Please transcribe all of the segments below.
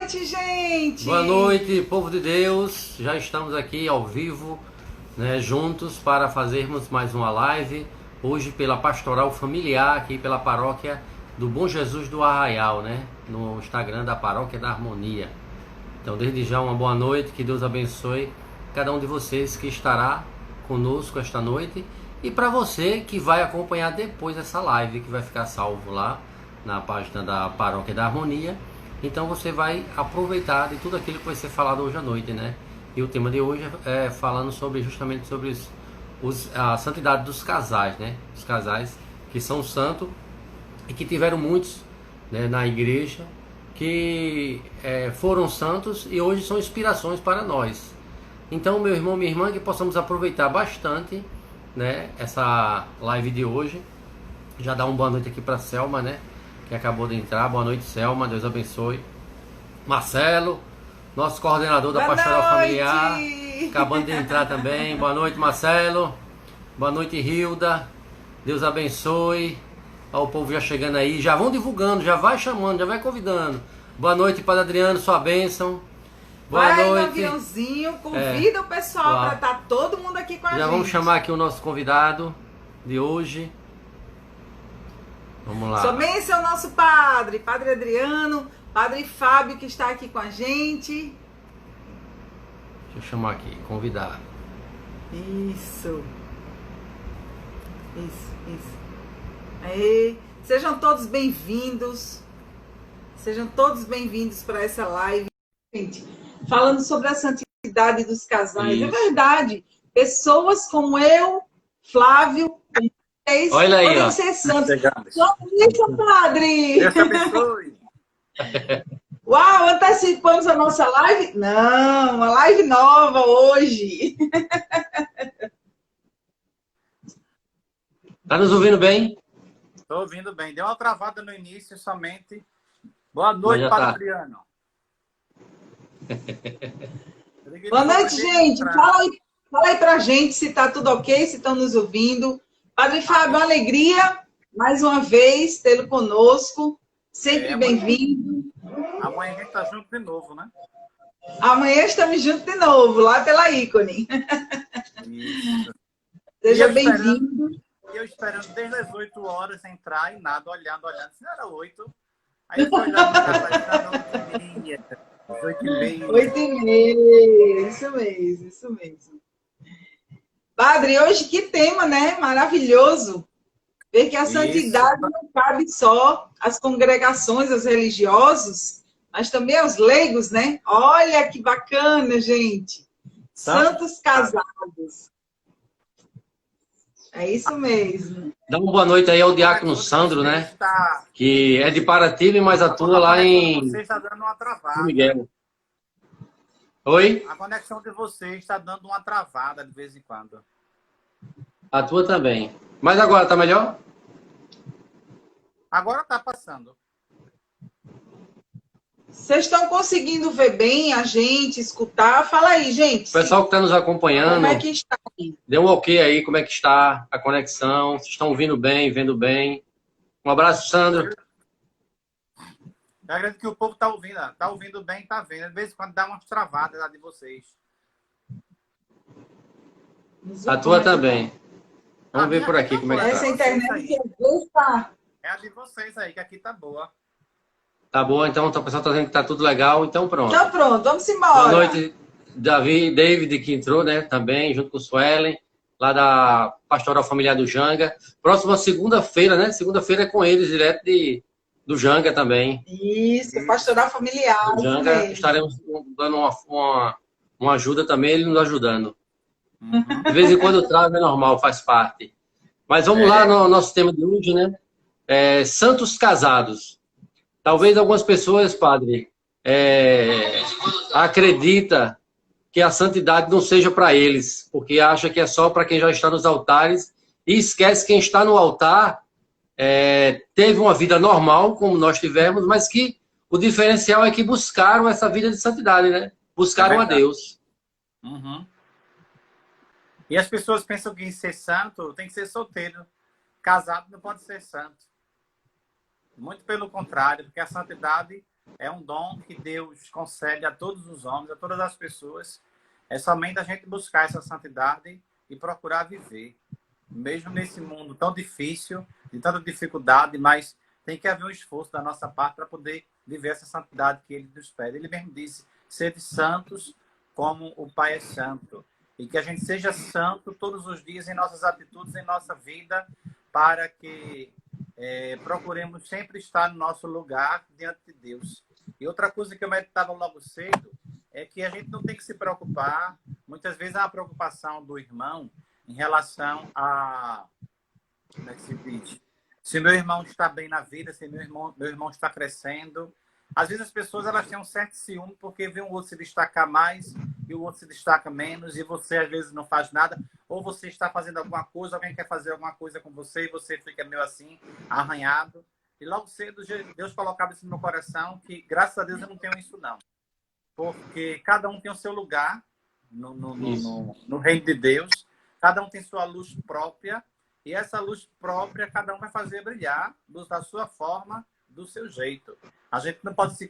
noite, gente! Boa noite, povo de Deus. Já estamos aqui ao vivo, né, juntos para fazermos mais uma live. Hoje pela Pastoral Familiar, aqui pela Paróquia do Bom Jesus do Arraial, né? No Instagram da Paróquia da Harmonia. Então, desde já, uma boa noite. Que Deus abençoe cada um de vocês que estará conosco esta noite. E para você que vai acompanhar depois essa live, que vai ficar salvo lá na página da Paróquia da Harmonia. Então você vai aproveitar de tudo aquilo que vai ser falado hoje à noite, né? E o tema de hoje é falando justamente sobre a santidade dos casais, né? Os casais que são santos e que tiveram muitos, né, na igreja que foram santos e hoje são inspirações para nós. Então, meu irmão, minha irmã, que possamos aproveitar bastante, né, essa live de hoje. Já dá uma boa noite aqui para Selma, né? Que acabou de entrar. Boa noite, Selma. Deus abençoe. Marcelo, nosso coordenador da Pastoral Familiar, acabando de entrar também. Boa noite, Marcelo. Boa noite, Hilda. Deus abençoe. Ó, o povo já chegando aí. Já vão divulgando, já vai chamando, já vai convidando. Boa noite, Padre Adriano, sua bênção. Boa noite. No aviãozinho, convida o pessoal para estar todo mundo aqui com a gente. Já vamos chamar aqui o nosso convidado de hoje. Vamos lá. Somente o nosso padre, Padre Adriano, Padre Fábio, que está aqui com a gente. Deixa eu chamar aqui, convidar. Isso. Aí, sejam todos bem-vindos. Sejam todos bem-vindos para essa live. Gente, falando sobre a santidade dos casais. Isso. É verdade. Pessoas como eu, Flávio, olha aí, podem ser santos. Isso, padre! Deus te abençoe. Uau, antecipamos a nossa live? Não, uma live nova hoje. Tá nos ouvindo bem? Estou ouvindo bem. Deu uma travada no início somente. Boa noite, Padre Adriano. Boa noite, gente. Fala aí pra gente se tá tudo ok, se estão nos ouvindo. Padre Fábio, uma alegria, mais uma vez, tê-lo conosco. Sempre bem-vindo. Amanhã a gente está junto de novo, né? Amanhã estamos juntos de novo, lá pela ícone. Isso. Seja bem-vindo. E eu esperando desde as 8 horas entrar e nada, olhando. Se não era 8, aí eu fui olhando para 8h30. 8h30, isso mesmo. Padre, hoje que tema, né? Maravilhoso. Ver que a santidade não cabe só às congregações, aos religiosos, mas também aos leigos, né? Olha que bacana, gente. Santos casados. É isso mesmo. Dá uma boa noite aí ao diácono Sandro, né? Que é de Paraty, mas atua lá em Você está dando uma travada. São Miguel. Oi? A conexão de vocês está dando uma travada de vez em quando. A tua também. Mas agora tá melhor? Agora está passando. Vocês estão conseguindo ver bem a gente, escutar? Fala aí, gente. O pessoal que está nos acompanhando, como é que está aí? Dê um ok aí, como é que está a conexão? Vocês estão ouvindo bem, vendo bem? Um abraço, Sandro. Eu acredito que o povo está ouvindo bem, está vendo. De vez em quando dá umas travadas lá de vocês. A tua também. Vamos ver por aqui como é que essa tá. internet está. É a de vocês aí, que aqui tá boa. Tá boa, então o pessoal tá dizendo que tá tudo legal, então pronto. Então pronto, vamos embora. Boa noite, David, que entrou, né, também, junto com o Suelen, lá da Pastoral Familiar do Janga. Próxima segunda-feira, né? Segunda-feira é com eles, direto do Janga também. Isso, Pastoral Familiar. Do Janga, estaremos dando uma ajuda também, ele nos ajudando. Uhum. De vez em quando o trago é normal, faz parte. Mas vamos lá no nosso tema de hoje, né? Santos casados. Talvez algumas pessoas, padre, acredita que a santidade não seja para eles, porque acha que é só para quem já está nos altares e esquece quem está no altar teve uma vida normal, como nós tivemos, mas que o diferencial é que buscaram essa vida de santidade, né? Buscaram a Deus. Uhum. E as pessoas pensam que ser santo tem que ser solteiro. Casado não pode ser santo. Muito pelo contrário, porque a santidade É um dom que Deus concede a todos os homens, a todas as pessoas. É somente a gente buscar essa santidade e procurar viver. Mesmo nesse mundo tão difícil, de tanta dificuldade, mas tem que haver um esforço da nossa parte para poder viver essa santidade que ele nos pede. Ele mesmo disse, sede santos como o Pai é santo. E que a gente seja santo todos os dias em nossas atitudes, em nossa vida, para que procuremos sempre estar no nosso lugar diante de Deus. E outra coisa que eu meditava logo cedo é que a gente não tem que se preocupar. Muitas vezes há a preocupação do irmão em relação a... Como é que se diz? Se meu irmão está bem na vida, se meu irmão está crescendo. Às vezes as pessoas elas têm um certo ciúme porque vê um outro se destacar mais e o outro se destaca menos e você às vezes não faz nada. Ou você está fazendo alguma coisa, alguém quer fazer alguma coisa com você e você fica meio assim, arranhado. E logo cedo Deus colocava isso no meu coração que, graças a Deus, eu não tenho isso não. Porque cada um tem o seu lugar no reino de Deus. Cada um tem sua luz própria. E essa luz própria, cada um vai fazer brilhar da sua forma, do seu jeito. A gente não pode se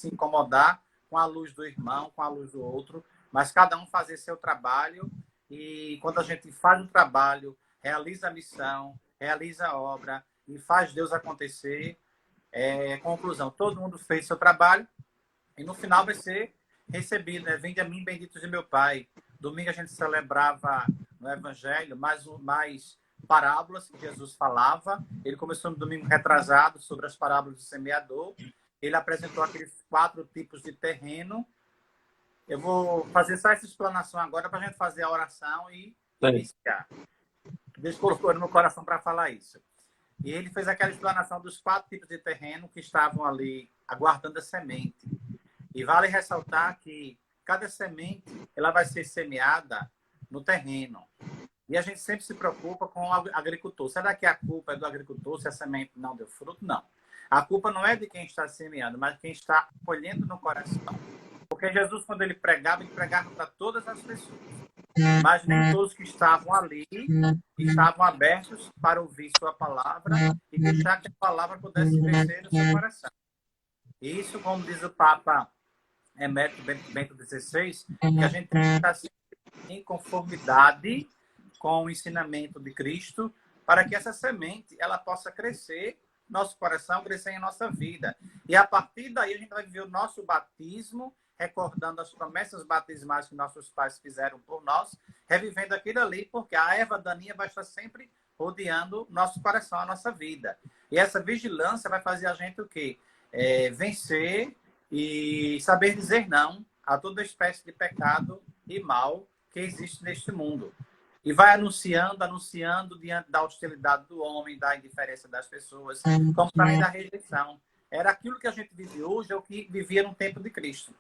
incomodar com a luz do irmão, com a luz do outro, mas cada um fazer seu trabalho. E quando a gente faz o trabalho, realiza a missão, realiza a obra e faz Deus acontecer, conclusão, todo mundo fez seu trabalho e no final vai ser recebido, né? Vinde a mim, benditos de meu Pai. Domingo a gente celebrava no Evangelho mais parábolas que Jesus falava. Ele começou no domingo retrasado sobre as parábolas do semeador. Ele apresentou aqueles 4 tipos de terreno. Eu vou fazer só essa explanação agora para a gente fazer a oração e iniciar. Deus colocou no meu coração para falar isso. E ele fez aquela explanação dos 4 tipos de terreno que estavam ali aguardando a semente. E vale ressaltar que cada semente ela vai ser semeada no terreno. E a gente sempre se preocupa com o agricultor. Será que a culpa é do agricultor se a semente não deu fruto? Não. A culpa não é de quem está semeando, mas de quem está colhendo no coração. Porque Jesus, quando ele pregava para todas as pessoas. Mas nem todos que estavam ali estavam abertos para ouvir sua palavra e deixar que a palavra pudesse crescer no seu coração. E isso, como diz o Papa Emérito Bento XVI, que a gente tem que estar em conformidade com o ensinamento de Cristo, para que essa semente ela possa crescer no nosso coração, crescer em nossa vida. E a partir daí a gente vai viver o nosso batismo, recordando as promessas batismais que nossos pais fizeram por nós, revivendo aquilo ali, porque a erva daninha vai estar sempre rodeando nosso coração, a nossa vida. E essa vigilância vai fazer a gente o quê? Vencer e saber dizer não a toda espécie de pecado e mal que existe neste mundo. E vai anunciando diante da hostilidade do homem, da indiferença das pessoas, como também da rejeição. Era aquilo que a gente vive hoje, é o que vivia no tempo de Cristo.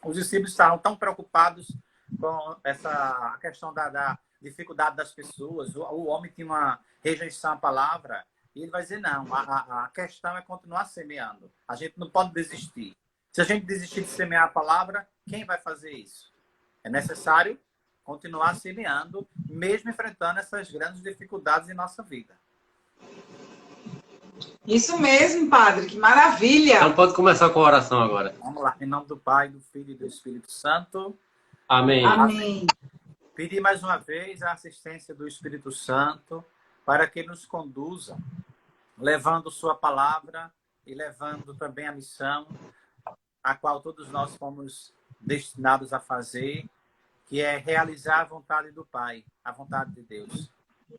Os discípulos estavam tão preocupados com a questão da dificuldade das pessoas. O homem tinha uma rejeição à palavra. E ele vai dizer, não, a questão é continuar semeando. A gente não pode desistir. Se a gente desistir de semear a palavra, quem vai fazer isso? É necessário continuar semeando, mesmo enfrentando essas grandes dificuldades em nossa vida. Isso mesmo, padre, que maravilha! Então pode começar com a oração agora. Vamos lá, em nome do Pai, do Filho e do Espírito Santo. Amém. Amém. Pedir mais uma vez a assistência do Espírito Santo para que nos conduza, levando sua palavra e levando também a missão a qual todos nós fomos destinados a fazer, que é realizar a vontade do Pai, a vontade de Deus.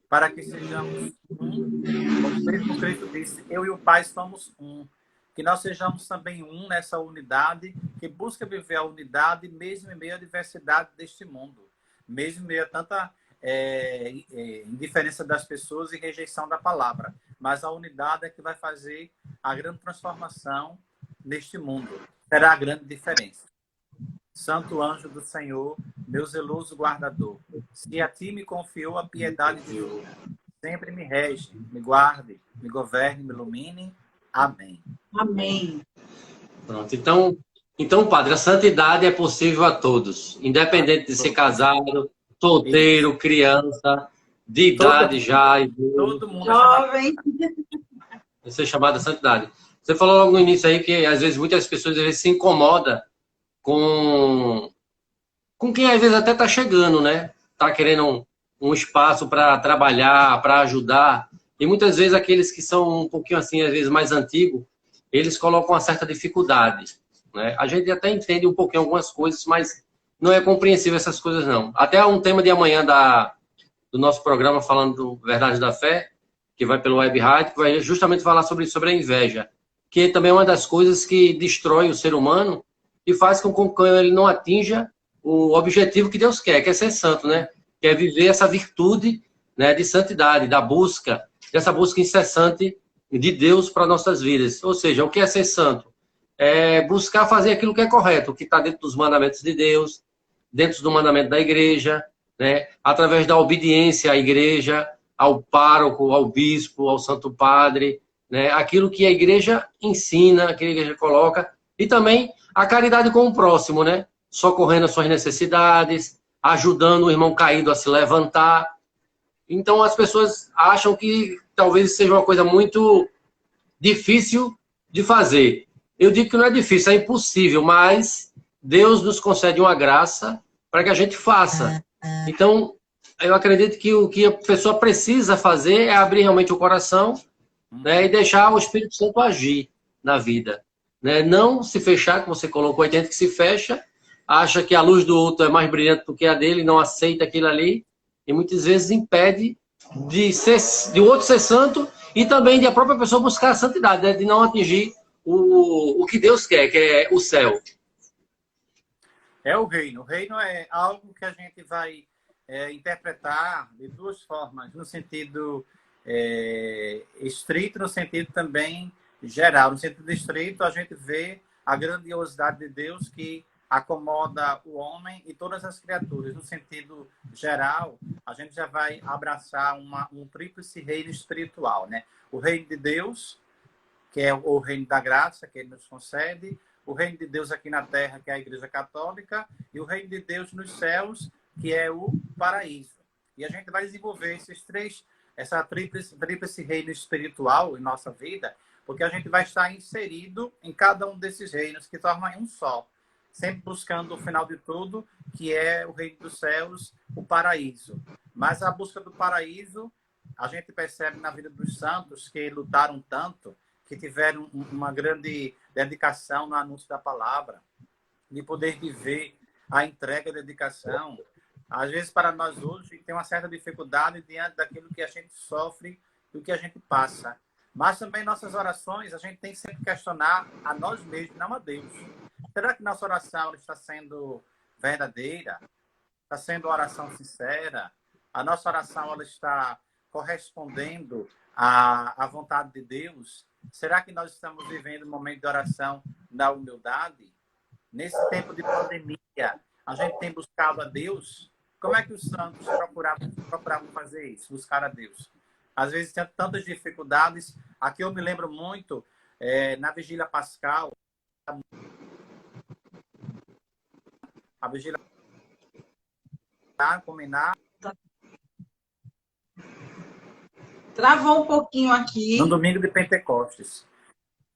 Para que sejamos um, como Cristo disse, eu e o Pai somos um. Que nós sejamos também um nessa unidade, que busca viver a unidade mesmo em meio à diversidade deste mundo. Mesmo em meio a tanta indiferença das pessoas e rejeição da palavra. Mas a unidade é que vai fazer a grande transformação neste mundo. Será a grande diferença. Santo anjo do Senhor, meu zeloso guardador, se a ti me confiou a piedade de Deus, sempre me rege, me guarde, me governe, me ilumine. Amém. Amém. Pronto. Então, padre, a santidade é possível a todos, independente de ser casado, solteiro, criança, de idade já, todo mundo jovem. Isso é chamada santidade. Você falou logo no início aí que às vezes muitas pessoas às vezes se incomodam com, com quem às vezes até está chegando, né? Está querendo um espaço para trabalhar, para ajudar. E muitas vezes aqueles que são um pouquinho assim, às vezes mais antigos, eles colocam uma certa dificuldade, né? A gente até entende um pouquinho algumas coisas, mas não é compreensível essas coisas não. Até um tema de amanhã do nosso programa falando do Verdade da Fé, que vai pelo Web Rádio, que vai justamente falar sobre a inveja, que também é uma das coisas que destrói o ser humano e faz com que ele não atinja o objetivo que Deus quer, que é ser santo, né? Que é viver essa virtude, né, de santidade, dessa busca incessante de Deus para nossas vidas. Ou seja, o que é ser santo? É buscar fazer aquilo que é correto, o que está dentro dos mandamentos de Deus, dentro do mandamento da igreja, né? Através da obediência à igreja, ao pároco, ao bispo, ao santo padre, né? Aquilo que a igreja ensina, aquilo que a igreja coloca, e também a caridade com o próximo, né? Socorrendo as suas necessidades, ajudando o irmão caído a se levantar. Então as pessoas acham que talvez seja uma coisa muito difícil de fazer. Eu digo que não é difícil, é impossível, mas Deus nos concede uma graça para que a gente faça. Então, eu acredito que o que a pessoa precisa fazer é abrir realmente o coração, né, e deixar o Espírito Santo agir na vida. Né? Não se fechar, como você colocou aí, tem gente que se fecha, acha que a luz do outro é mais brilhante do que a dele, não aceita aquilo ali, e muitas vezes impede de o outro ser santo e também de a própria pessoa buscar a santidade, né? De não atingir o que Deus quer, que é o céu. É o reino. O reino é algo que a gente vai interpretar de duas formas, no sentido estrito, no sentido também geral. No sentido estrito, a gente vê a grandiosidade de Deus que acomoda o homem e todas as criaturas. No sentido geral, a gente já vai abraçar um tríplice reino espiritual, né? O reino de Deus, que é o reino da graça, que ele nos concede, o reino de Deus aqui na terra, que é a Igreja Católica, e o reino de Deus nos céus, que é o paraíso. E a gente vai desenvolver essa tríplice reino espiritual em nossa vida, porque a gente vai estar inserido em cada um desses reinos, que tornam um só, sempre buscando o final de tudo, que é o reino dos céus, o paraíso. Mas a busca do paraíso, a gente percebe na vida dos santos que lutaram tanto, que tiveram uma grande dedicação no anúncio da palavra, de poder viver a entrega e a dedicação. Às vezes, para nós hoje, tem uma certa dificuldade diante daquilo que a gente sofre e o que a gente passa. Mas também nossas orações, a gente tem que sempre questionar a nós mesmos, não a Deus. Será que nossa oração está sendo verdadeira? Está sendo uma oração sincera? A nossa oração ela está correspondendo à vontade de Deus? Será que nós estamos vivendo um momento de oração da humildade? Nesse tempo de pandemia, a gente tem buscado a Deus? Como é que os santos procuravam fazer isso? Buscar a Deus. Às vezes tem tantas dificuldades. Aqui eu me lembro muito, na Vigília Pascal, a Vigília combinar. Travou um pouquinho aqui. No domingo de Pentecostes.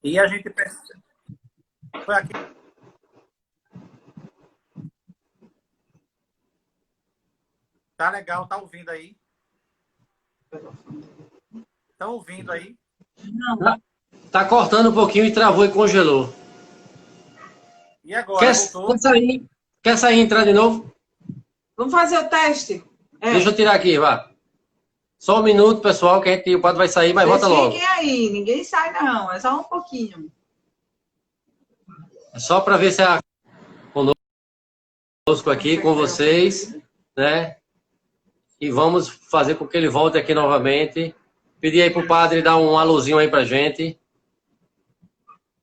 E a gente percebe. Foi aqui. Tá legal, tá ouvindo aí? Estão ouvindo aí? Não. Tá cortando um pouquinho e travou e congelou. E agora? Voltou? Quer sair e entrar de novo? Vamos fazer o teste. Deixa eu tirar aqui, vá. Só um minuto, pessoal, que o padre vai sair, mas volta logo. Fiquem aí, ninguém sai não, é só um pouquinho. É só para ver se é conosco aqui, com vocês, né? E vamos fazer com que ele volte aqui novamente. Pedir aí pro padre dar um alôzinho aí pra gente.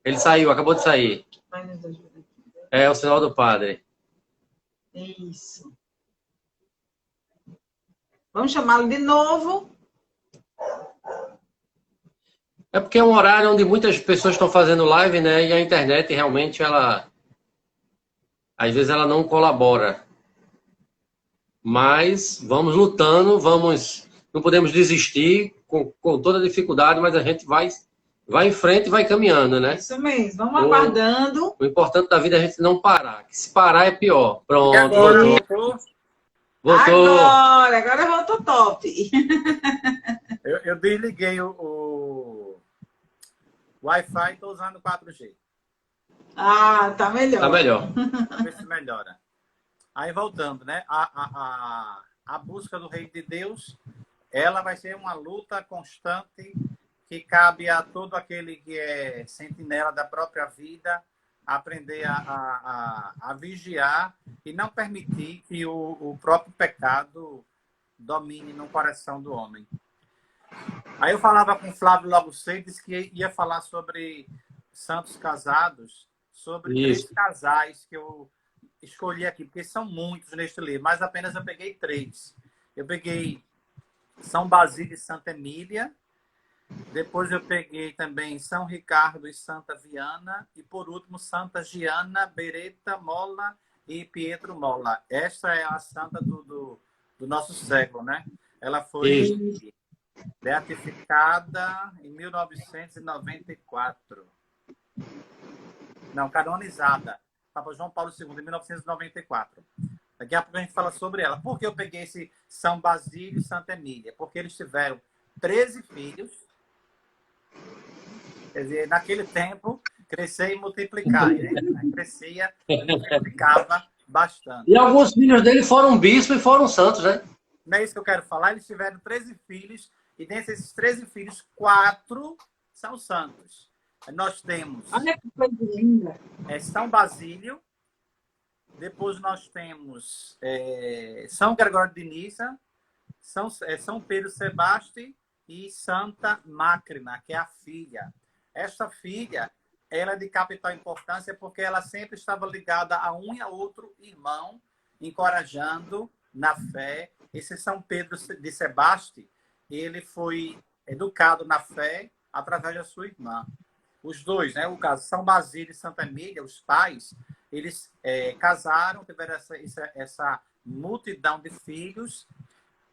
Ele saiu, acabou de sair. É o sinal do padre. Isso. Vamos chamá-lo de novo. É porque é um horário onde muitas pessoas estão fazendo live, né? E a internet realmente, às vezes ela não colabora. Mas vamos lutando, não podemos desistir com toda a dificuldade, mas a gente vai vai em frente e vai caminhando, né? Isso mesmo, vamos aguardando. O importante da vida é a gente não parar, que se parar é pior. E Pronto, agora, voltou. voltou? Voltou. Agora voltou top. Eu desliguei o Wi-Fi e estou usando 4G. Ah, tá melhor. Tá melhor. Para ver se melhora. Aí, voltando, né? A busca do Reino de Deus, ela vai ser uma luta constante que cabe a todo aquele que é sentinela da própria vida aprender a vigiar e não permitir que o próprio pecado domine no coração do homem. Aí eu falava com o Flávio logo cedo, disse que ia falar sobre santos casados, sobre Isso. 3 casais que eu escolhi aqui, porque são muitos neste livro, mas apenas eu peguei 3. Eu peguei São Basílio e Santa Emília, depois eu peguei também São Ricardo e Santa Viana, e por último Santa Giana, Beretta Molla e Pietro Molla. Esta é a santa do nosso século, né? Ela foi beatificada em 1994. Não, canonizada. Papa João Paulo II, em 1994. Daqui a pouco a gente fala sobre ela. Por que eu peguei esse São Basílio e Santa Emília? Porque eles tiveram 13 filhos. Quer dizer, naquele tempo, crescer e multiplicar. Né? Crescia e multiplicava bastante. E alguns filhos dele foram bispos e foram santos, né? Não é isso que eu quero falar. Eles tiveram 13 filhos. E desses 13 filhos, 4 são santos. Nós temos Olha que coisa linda. São Basílio, depois nós temos São Gregório de Nissa, São Pedro Sebaste e Santa Mácrina, que é a filha. Esta filha, ela é de capital importância porque ela sempre estava ligada a um e a outro irmão, encorajando na fé. Esse São Pedro de Sebaste, ele foi educado na fé através da sua irmã. Os dois, né? O caso São Basílio e Santa Emília, os pais, eles casaram, tiveram essa multidão de filhos,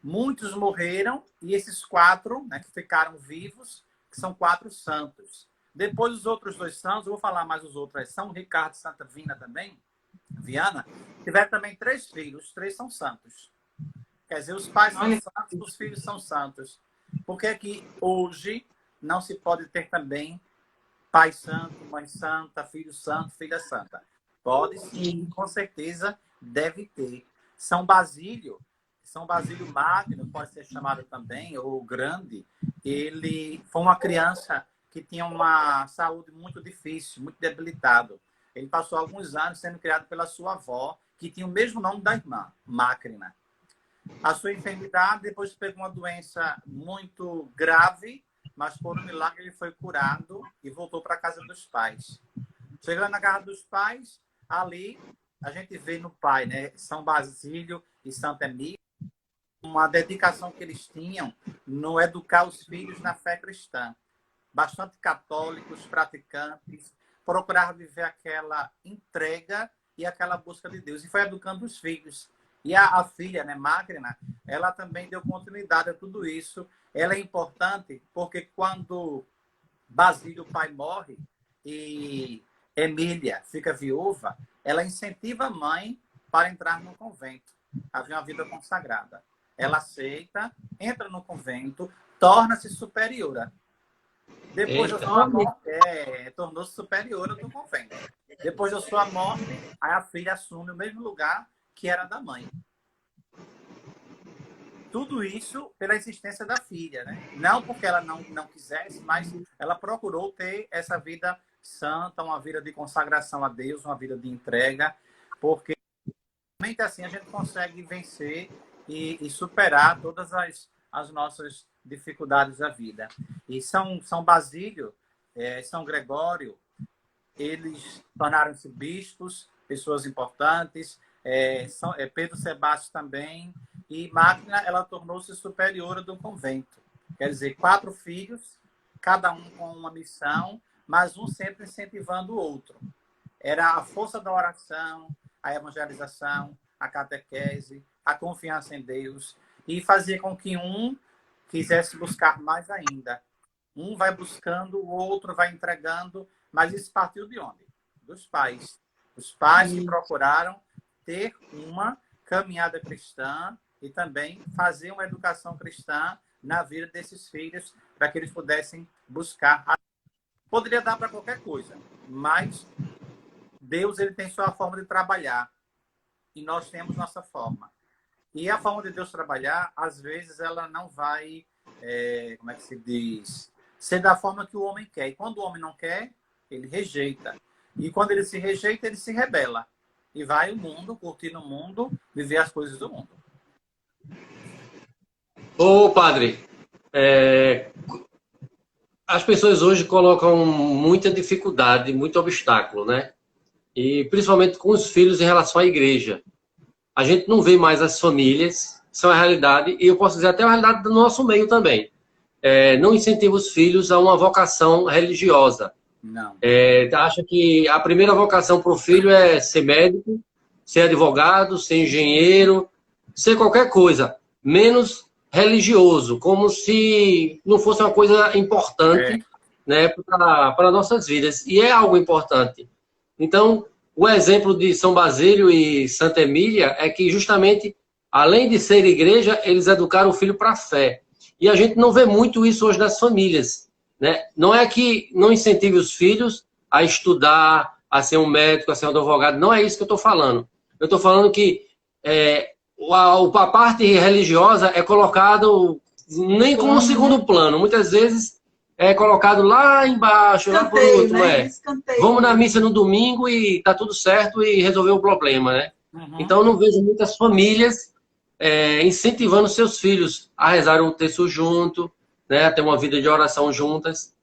muitos morreram, e esses 4, né, que ficaram vivos, que são 4 santos. Depois, os outros 2 santos, eu vou falar mais os outros, São Ricardo e Santa Viana, tiveram também 3 filhos, 3 são santos. Quer dizer, os pais são santos, os filhos são santos. Por que que hoje não se pode ter também pai santo, mãe santa, filho santo, filha santa? Pode sim, com certeza deve ter. São Basílio Magno, pode ser chamado também, ou Grande, ele foi uma criança que tinha uma saúde muito difícil, muito debilitado. Ele passou alguns anos sendo criado pela sua avó, que tinha o mesmo nome da irmã, Mácrina. A sua enfermidade, depois pegou uma doença muito grave, mas por um milagre ele foi curado e voltou para a casa dos pais. Chegando na casa dos pais, ali a gente vê no pai, né, São Basílio e Santa Emília, uma dedicação que eles tinham no educar os filhos na fé cristã. Bastante católicos, praticantes, procurar viver aquela entrega e aquela busca de Deus. E foi educando os filhos. E a filha, né, Mácrina, ela também deu continuidade a tudo isso. Ela é importante porque quando Basílio, o pai, morre e Emília fica viúva, ela incentiva a mãe para entrar no convento, a viver uma vida consagrada. Ela aceita, entra no convento, torna-se superiora. Depois da sua morte, tornou-se superiora do convento. Depois da sua morte, aí a filha assume o mesmo lugar que era da mãe. Tudo isso pela existência da filha, né? Não porque ela não quisesse, mas ela procurou ter essa vida santa, uma vida de consagração a Deus, uma vida de entrega, porque somente assim a gente consegue vencer e superar todas as nossas dificuldades da vida. E São Basílio, São Gregório, eles tornaram-se bispos, pessoas importantes, Pedro Sebastião também, e Mácrina, ela tornou-se superiora do convento. Quer dizer, 4 filhos, cada um com uma missão, mas um sempre incentivando o outro. Era a força da oração, a evangelização, a catequese, a confiança em Deus, e fazia com que um quisesse buscar mais ainda. Um vai buscando, o outro vai entregando, mas isso partiu de onde? Dos pais. Os pais que procuraram ter uma caminhada cristã e também fazer uma educação cristã na vida desses filhos para que eles pudessem buscar. Poderia dar para qualquer coisa, mas Deus ele tem sua forma de trabalhar e nós temos nossa forma. E a forma de Deus trabalhar, às vezes, ela não vai, como é que se diz, ser da forma que o homem quer. E quando o homem não quer, ele rejeita. E quando ele se rejeita, ele se rebela. E vai o mundo, curtir no mundo, viver as coisas do mundo. Ô, padre, as pessoas hoje colocam muita dificuldade, muito obstáculo, né? E principalmente com os filhos em relação à igreja. A gente não vê mais as famílias, são a realidade, e eu posso dizer até a realidade do nosso meio também. Não incentiva os filhos a uma vocação religiosa. Não. Acha que a primeira vocação para o filho é ser médico, ser advogado, ser engenheiro, ser qualquer coisa, menos religioso, como se não fosse uma coisa importante, né, para nossas vidas. E é algo importante. Então, o exemplo de São Basílio e Santa Emília é que, justamente, além de ser igreja, eles educaram o filho para a fé. E a gente não vê muito isso hoje nas famílias, né? Não é que não incentive os filhos a estudar, a ser um médico, a ser um advogado. Não é isso que eu estou falando. Eu estou falando que a parte religiosa é colocado nem como segundo plano. Muitas vezes é colocado lá embaixo, lá por último. Né? Vamos na missa no domingo e tá tudo certo e resolveu o problema, né? Uhum. Então eu não vejo muitas famílias incentivando seus filhos a rezar o terço junto, né? A ter uma vida de oração juntas.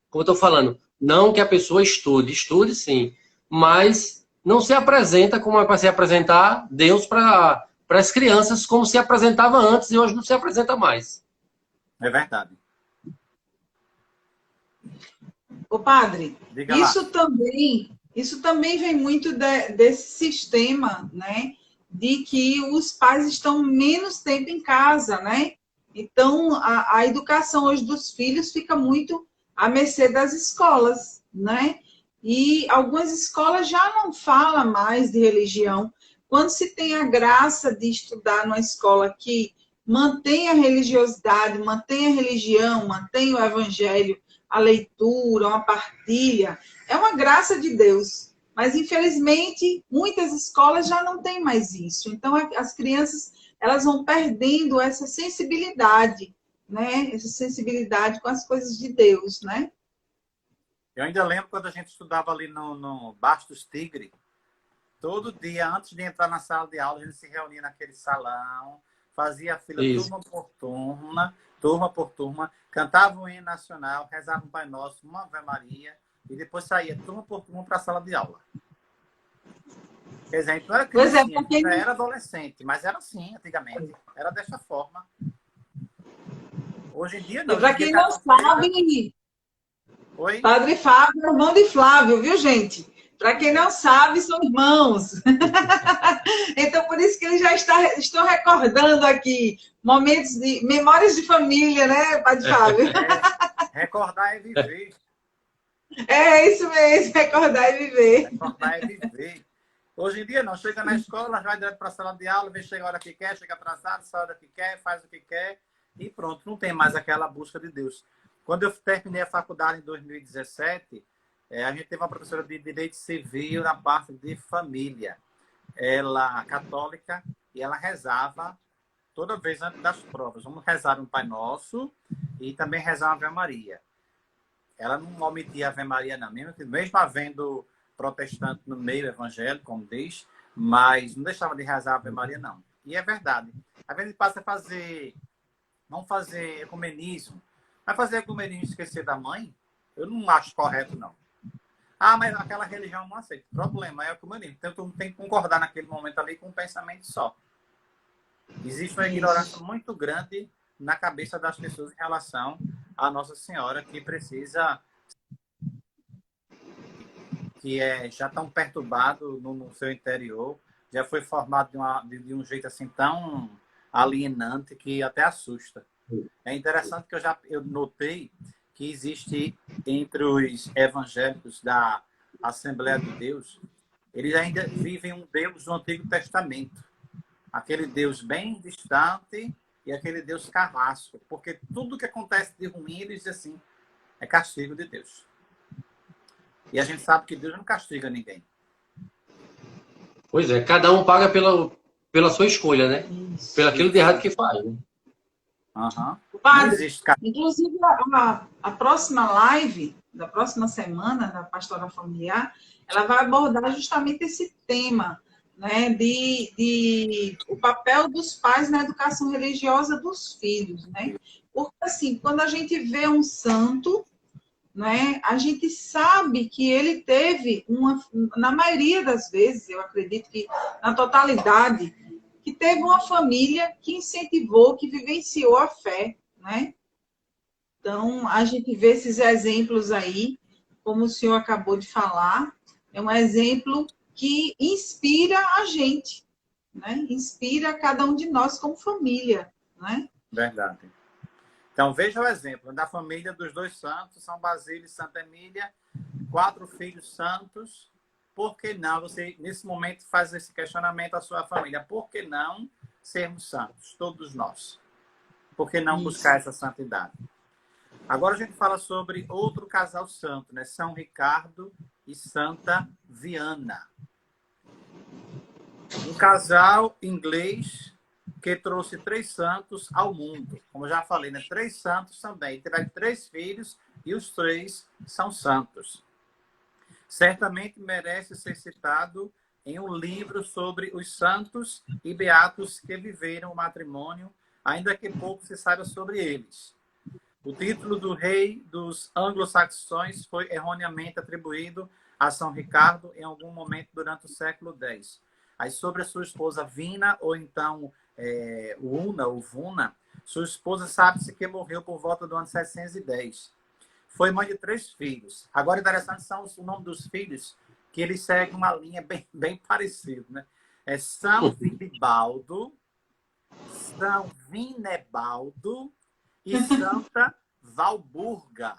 Como eu estou falando, não que a pessoa estude sim, mas não se apresenta como é para se apresentar Deus para as crianças como se apresentava antes e hoje não se apresenta mais. É verdade. Ô, padre, isso também vem muito desse sistema, né? De que os pais estão menos tempo em casa, né? Então, a educação hoje dos filhos fica muito à mercê das escolas, né? E algumas escolas já não falam mais de religião. Quando se tem a graça de estudar numa escola que mantém a religiosidade, mantém a religião, mantém o evangelho, a leitura, uma partilha, é uma graça de Deus. Mas, infelizmente, muitas escolas já não têm mais isso. Então, as crianças elas vão perdendo essa sensibilidade, né? Essa sensibilidade com as coisas de Deus, né? Eu ainda lembro quando a gente estudava ali no Bastos Tigre, todo dia, antes de entrar na sala de aula, a gente se reunia naquele salão, fazia fila turma por turma, cantava o hino nacional, rezava um Pai Nosso, uma Ave Maria, e depois saía turma por turma para a sala de aula. Quer dizer, a gente não era criança, já era adolescente, mas era assim antigamente. Era dessa forma. Hoje em dia não. Para quem não sabe, Oi? Padre Fábio é irmão de Flávio, viu, gente? Para quem não sabe, são irmãos. Então, por isso que eles já estão recordando aqui momentos de memórias de família, né, Padre Fábio? Recordar é viver. É isso mesmo, recordar é viver. Recordar é viver. Hoje em dia não, chega na escola, vai direto para a sala de aula, vem chega a hora que quer, chega atrasado, sai a hora que quer, faz o que quer e pronto, não tem mais aquela busca de Deus. Quando eu terminei a faculdade em 2017, a gente teve uma professora de Direito Civil na parte de família. Ela católica e ela rezava toda vez antes das provas. Vamos rezar um Pai Nosso e também rezar uma Ave Maria. Ela não omitia a Ave Maria não, mesmo havendo protestante no meio evangélico, como diz, mas não deixava de rezar a Ave Maria, não. E é verdade. Às vezes passa a fazer, não fazer ecumenismo, mas fazer ecumenismo e esquecer da mãe, eu não acho correto, não. Ah, mas aquela religião não aceita. O problema é o ecumenismo. Então, tu tem que concordar naquele momento ali com um pensamento só. Existe uma ignorância muito grande na cabeça das pessoas em relação à Nossa Senhora, que precisa... que já tão perturbado no seu interior, já foi formado de um jeito assim tão alienante que até assusta. É interessante que eu notei que existe entre os evangélicos da Assembleia de Deus. Eles ainda vivem um Deus do Antigo Testamento. Aquele Deus bem distante e aquele Deus carrasco. Porque tudo que acontece de ruim, eles dizem assim, é castigo de Deus. E a gente sabe que Deus não castiga ninguém. Pois é, cada um paga pela sua escolha, né? Pelo aquilo de errado que faz. Né? Uhum. Padre, inclusive a próxima live da próxima semana da Pastoral Familiar, ela vai abordar justamente esse tema, né, de o papel dos pais na educação religiosa dos filhos, né? Porque assim, quando a gente vê um santo, né, a gente sabe que ele teve na maioria das vezes, eu acredito que na totalidade, que teve uma família que incentivou, que vivenciou a fé, né? Então, a gente vê esses exemplos aí, como o senhor acabou de falar, é um exemplo que inspira a gente, né? Inspira cada um de nós como família, né? Verdade. Então, veja o exemplo da família dos dois santos, São Basílio e Santa Emília, 4 filhos santos. Por que não? Você, nesse momento, faz esse questionamento à sua família. Por que não sermos santos, todos nós? Por que não buscar essa santidade? Agora a gente fala sobre outro casal santo, né? São Ricardo e Santa Viana. Um casal inglês que trouxe 3 santos ao mundo. Como eu já falei, né? 3 santos também. Tiveram 3 filhos e os 3 são santos. Certamente merece ser citado em um livro sobre os santos e beatos que viveram o matrimônio, ainda que pouco se saiba sobre eles. O título do rei dos anglo-saxões foi erroneamente atribuído a São Ricardo em algum momento durante o século X. Aí sobre a sua esposa Vina, ou então Una ou Vuna, sua esposa sabe-se que morreu por volta do ano 710. Foi mãe de 3 filhos. Agora, interessante são o nome dos filhos, que eles seguem uma linha bem parecida, né? É São Vilibaldo, São Vinebaldo e Santa Valburga.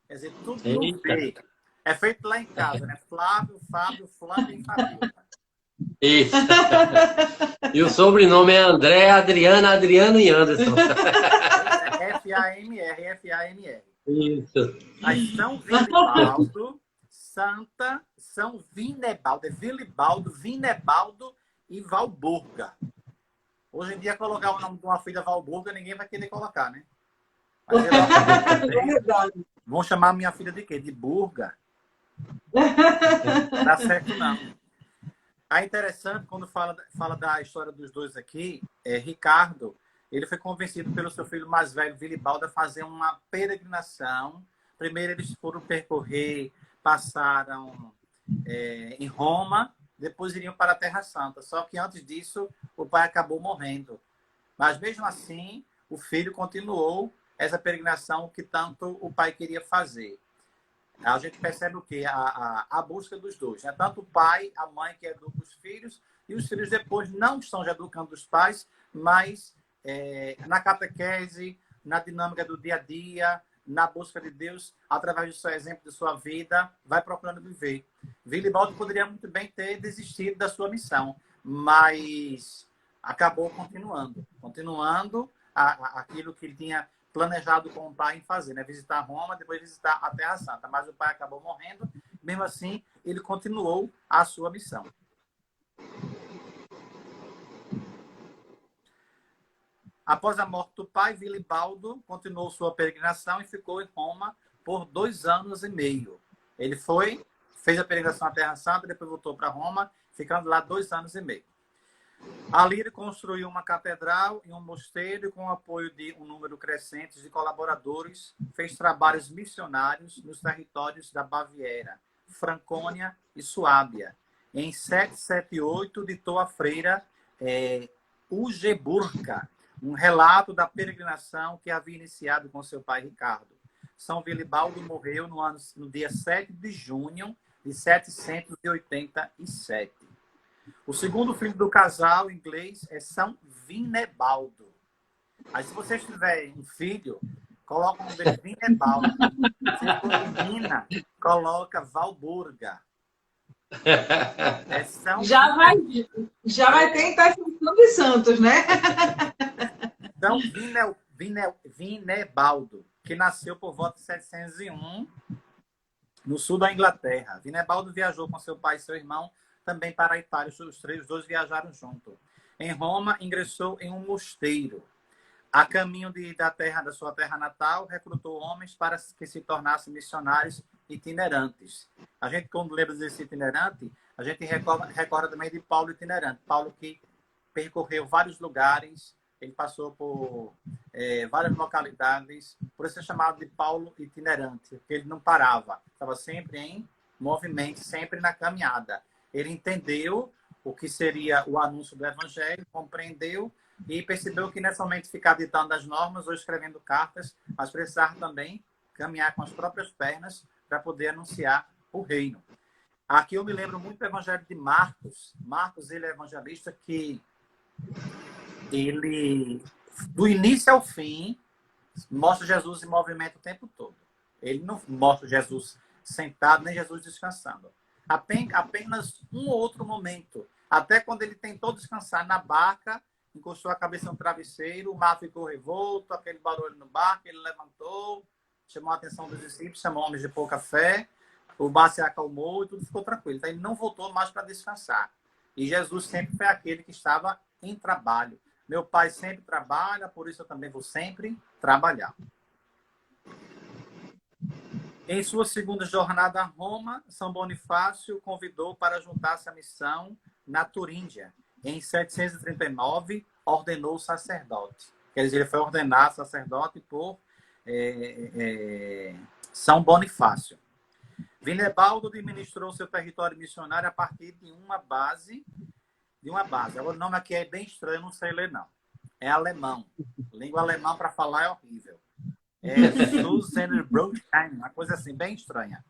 Quer dizer, tudo no B. É feito lá em casa, né? Flávio, Fábio, Flávio e Fabiola. Isso. E o sobrenome é André, Adriana, Adriano e Anderson. F-A-M-R, F-A-M-R. Isso. Aí São Vilibaldo, São Vinebaldo, é Vilibaldo, Vinebaldo e Valburga. Hoje em dia, colocar o nome de uma filha Valburga, ninguém vai querer colocar, né? Mas vão chamar minha filha de quê? De Burga? Não dá certo, não. É interessante, quando fala da história dos dois aqui, Ricardo, ele foi convencido pelo seu filho mais velho, Vilibaldo, a fazer uma peregrinação. Primeiro eles foram percorrer, passaram em Roma, depois iriam para a Terra Santa. Só que antes disso, o pai acabou morrendo. Mas mesmo assim, o filho continuou essa peregrinação que tanto o pai queria fazer. A gente percebe o quê? A busca dos dois. Né? Tanto o pai, a mãe que educa os filhos, e os filhos depois não estão já educando os pais, mas na catequese, na dinâmica do dia a dia, na busca de Deus, através do seu exemplo, de sua vida, vai procurando viver. Vilibaldo poderia muito bem ter desistido da sua missão, mas acabou continuando aquilo que ele tinha planejado com o pai em fazer, né? Visitar Roma, depois visitar a Terra Santa. Mas o pai acabou morrendo, mesmo assim, ele continuou a sua missão. Após a morte do pai, Vilibaldo continuou sua peregrinação e ficou em Roma por 2 anos e meio. Ele fez a peregrinação à Terra Santa, depois voltou para Roma, ficando lá 2 anos e meio. Ali ele construiu uma catedral e um mosteiro com o apoio de um número crescente de colaboradores, fez trabalhos missionários nos territórios da Baviera, Francônia e Suábia. Em 778, ditou à freira Ugeburka um relato da peregrinação que havia iniciado com seu pai Ricardo. São Vilibaldo morreu no dia 7 de junho de 787. O segundo filho do casal inglês é São Vinebaldo. Aí, se vocês tiverem um filho, coloca o nome dele Vinebaldo. Se for Vina, coloca Valburga. Já vai ter intercessão de santos, né? Então, Vinebaldo, que nasceu por volta de 701, no sul da Inglaterra. Vinebaldo viajou com seu pai e seu irmão também para a Itália. Os dois viajaram junto. Em Roma, ingressou em um mosteiro. A caminho da sua terra natal, recrutou homens para que se tornassem missionários itinerantes. A gente, quando lembra desse itinerante, a gente recorda também de Paulo itinerante. Paulo que percorreu vários lugares, ele passou por várias localidades, por isso é chamado de Paulo itinerante, porque ele não parava, estava sempre em movimento, sempre na caminhada. Ele entendeu o que seria o anúncio do evangelho, compreendeu e percebeu que não é somente ficar ditando as normas ou escrevendo cartas, mas precisar também caminhar com as próprias pernas para poder anunciar o reino. Aqui eu me lembro muito do evangelho de Marcos. Marcos, ele é evangelista que ele, do início ao fim, mostra Jesus em movimento o tempo todo. Ele não mostra Jesus sentado, nem Jesus descansando. Apenas um outro momento. Até quando ele tentou descansar na barca, encostou a cabeça no travesseiro, o mar ficou revolto, aquele barulho no barco, ele levantou, chamou a atenção dos discípulos, chamou homens de pouca fé, o mar se acalmou e tudo ficou tranquilo. Então ele não voltou mais para descansar. E Jesus sempre foi aquele que estava em trabalho. Meu pai sempre trabalha, por isso eu também vou sempre trabalhar. Em sua segunda jornada a Roma, São Bonifácio convidou para juntar-se à missão na Turíndia. Em 739, ordenou sacerdote. Quer dizer, ele foi ordenado sacerdote por São Bonifácio. Vinebaldo administrou seu território missionário a partir de uma base. O nome aqui é bem estranho, não sei ler, não. É alemão. Língua alemã para falar é horrível. É Susenbrotstein, uma coisa assim, bem estranha.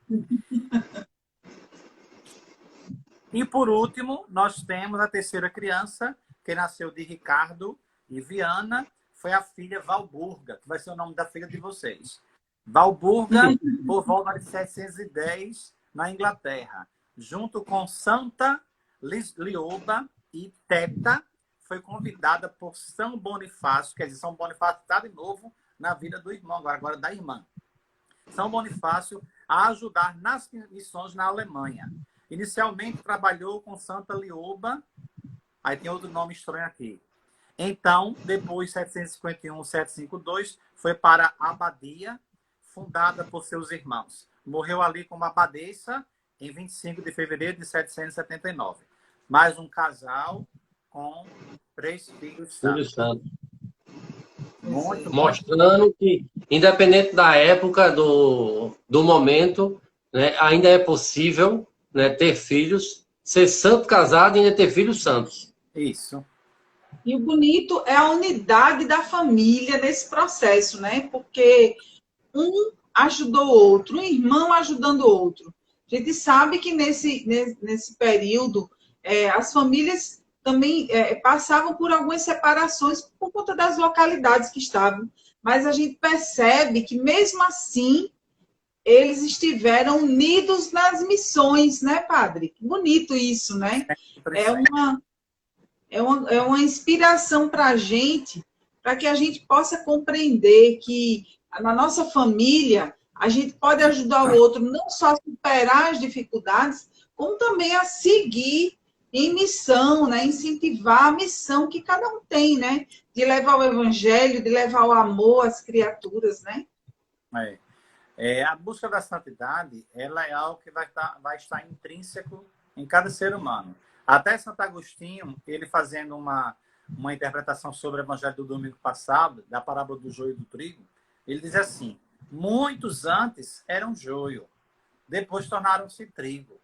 E, por último, nós temos a terceira criança, que nasceu de Ricardo e Viana, foi a filha Valburga, que vai ser o nome da filha de vocês. Valburga, por volta de 710, na Inglaterra. Junto com Santa Lioba e Teta, foi convidada por São Bonifácio, quer dizer, São Bonifácio está de novo na vida do irmão, agora da irmã. São Bonifácio a ajudar nas missões na Alemanha. Inicialmente trabalhou com Santa Lioba, aí tem outro nome estranho aqui. Então, depois, 751, 752, foi para a abadia, fundada por seus irmãos. Morreu ali como abadesa em 25 de fevereiro de 779. Mais um casal com 3 filhos santos. Mostrando que, independente da época, do momento, né, ainda é possível, né, ter filhos, ser santo casado e ainda ter filhos santos. Isso. E o bonito é a unidade da família nesse processo, né? Porque um ajudou o outro, um irmão ajudando o outro. A gente sabe que nesse período as famílias também passavam por algumas separações por conta das localidades que estavam. Mas a gente percebe que, mesmo assim, eles estiveram unidos nas missões, né, padre? Que bonito isso, né? É uma inspiração para a gente, para que a gente possa compreender que na nossa família a gente pode ajudar o outro não só a superar as dificuldades, como também a seguir em missão, né? Incentivar a missão que cada um tem, né? De levar o evangelho, de levar o amor às criaturas, né? A busca da santidade, ela é algo que vai estar intrínseco em cada ser humano. Até Santo Agostinho, ele fazendo uma interpretação sobre o evangelho do domingo passado, da parábola do joio e do trigo, ele diz assim: muitos antes eram joio, depois tornaram-se trigo.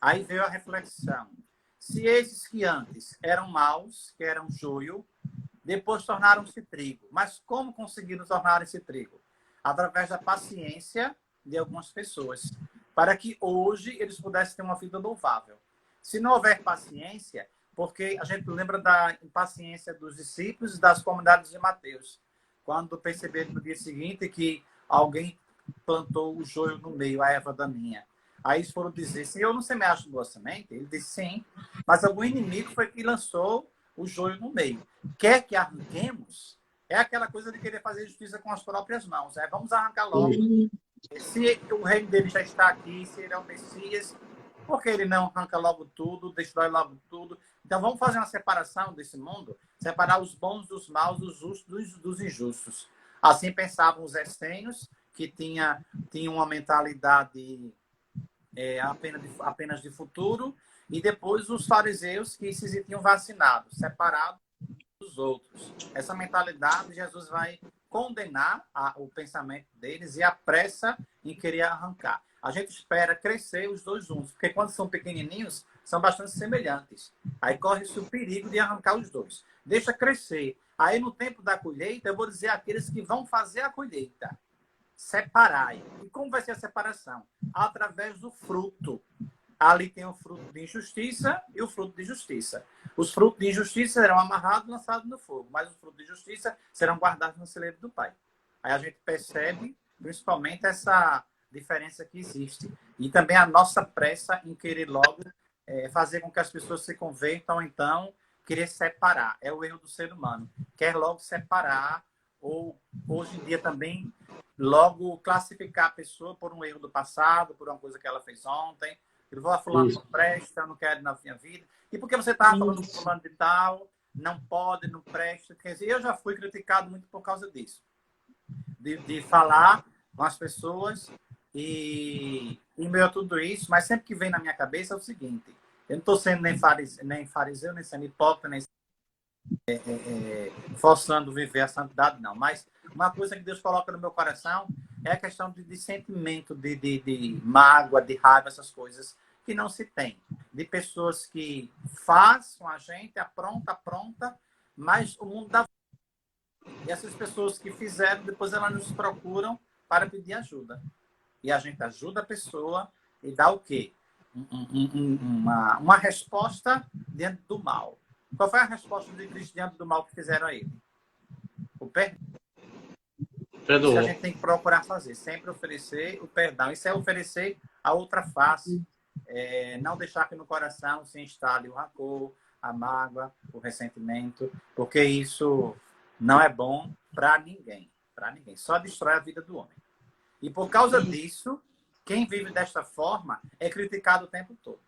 Aí veio a reflexão. Se esses que antes eram maus, que eram joio, depois tornaram-se trigo. Mas como conseguiram tornar-se trigo? Através da paciência de algumas pessoas, para que hoje eles pudessem ter uma vida louvável. Se não houver paciência, porque a gente lembra da impaciência dos discípulos e das comunidades de Mateus. quando perceberam no dia seguinte que alguém plantou o joio no meio, a erva daninha. Aí eles foram dizer, Senhor, não semeaste boa semente? Ele disse, sim, mas algum inimigo foi que lançou o joio no meio. Quer que arranquemos? É aquela coisa de querer fazer justiça com as próprias mãos. Vamos arrancar logo. Se o reino dele já está aqui, se ele é o Messias, por que ele não arranca logo tudo, destrói logo tudo? Então vamos fazer uma separação desse mundo, separar os bons dos maus, os justos dos injustos. Assim pensavam os essênios, que tinham uma mentalidade apenas de futuro, e depois os fariseus que se sentiam vacinados, separados dos outros. Essa mentalidade, Jesus vai condenar o pensamento deles e a pressa em querer arrancar. A gente espera crescer os dois juntos, porque quando são pequenininhos, são bastante semelhantes. Aí corre-se o perigo de arrancar os dois. Deixa crescer. Aí, no tempo da colheita, eu vou dizer àqueles que vão fazer a colheita: separai. E como vai ser a separação? Através do fruto. Ali tem o fruto de injustiça e o fruto de justiça. Os frutos de injustiça serão amarrados e lançados no fogo, mas os frutos de justiça serão guardados no celeiro do Pai. Aí a gente percebe, principalmente, essa diferença que existe. E também a nossa pressa em querer logo fazer com que as pessoas se convertam, ou então querer separar. É o erro do ser humano. Quer logo separar, ou hoje em dia também logo classificar a pessoa por um erro do passado, por uma coisa que ela fez ontem. Eu vou a fulano não presta, eu não quero na minha vida. E por que você estava falando de fulano de tal, não pode, não presta? Quer dizer, eu já fui criticado muito por causa disso. De falar com as pessoas e meio a tudo isso, mas sempre que vem na minha cabeça é o seguinte: eu não estou sendo nem fariseu, nem sendo hipócrita, nem forçando viver a santidade, não. Mas uma coisa que Deus coloca no meu coração é a questão de sentimento, de mágoa, de raiva, essas coisas que não se tem. De pessoas que fazem a gente, apronta, mas o mundo dá. E essas pessoas que fizeram, depois elas nos procuram para pedir ajuda. E a gente ajuda a pessoa e dá o quê? Uma resposta diante do mal. Qual foi a resposta de Cristo diante do mal que fizeram a ele? O perdão. Isso que a gente tem que procurar fazer. Sempre oferecer o perdão. Isso é oferecer a outra face. Não deixar que no coração se instale o rancor, a mágoa, o ressentimento, porque isso não é bom para ninguém. Para ninguém. Só destrói a vida do homem. E por causa disso, quem vive desta forma é criticado o tempo todo.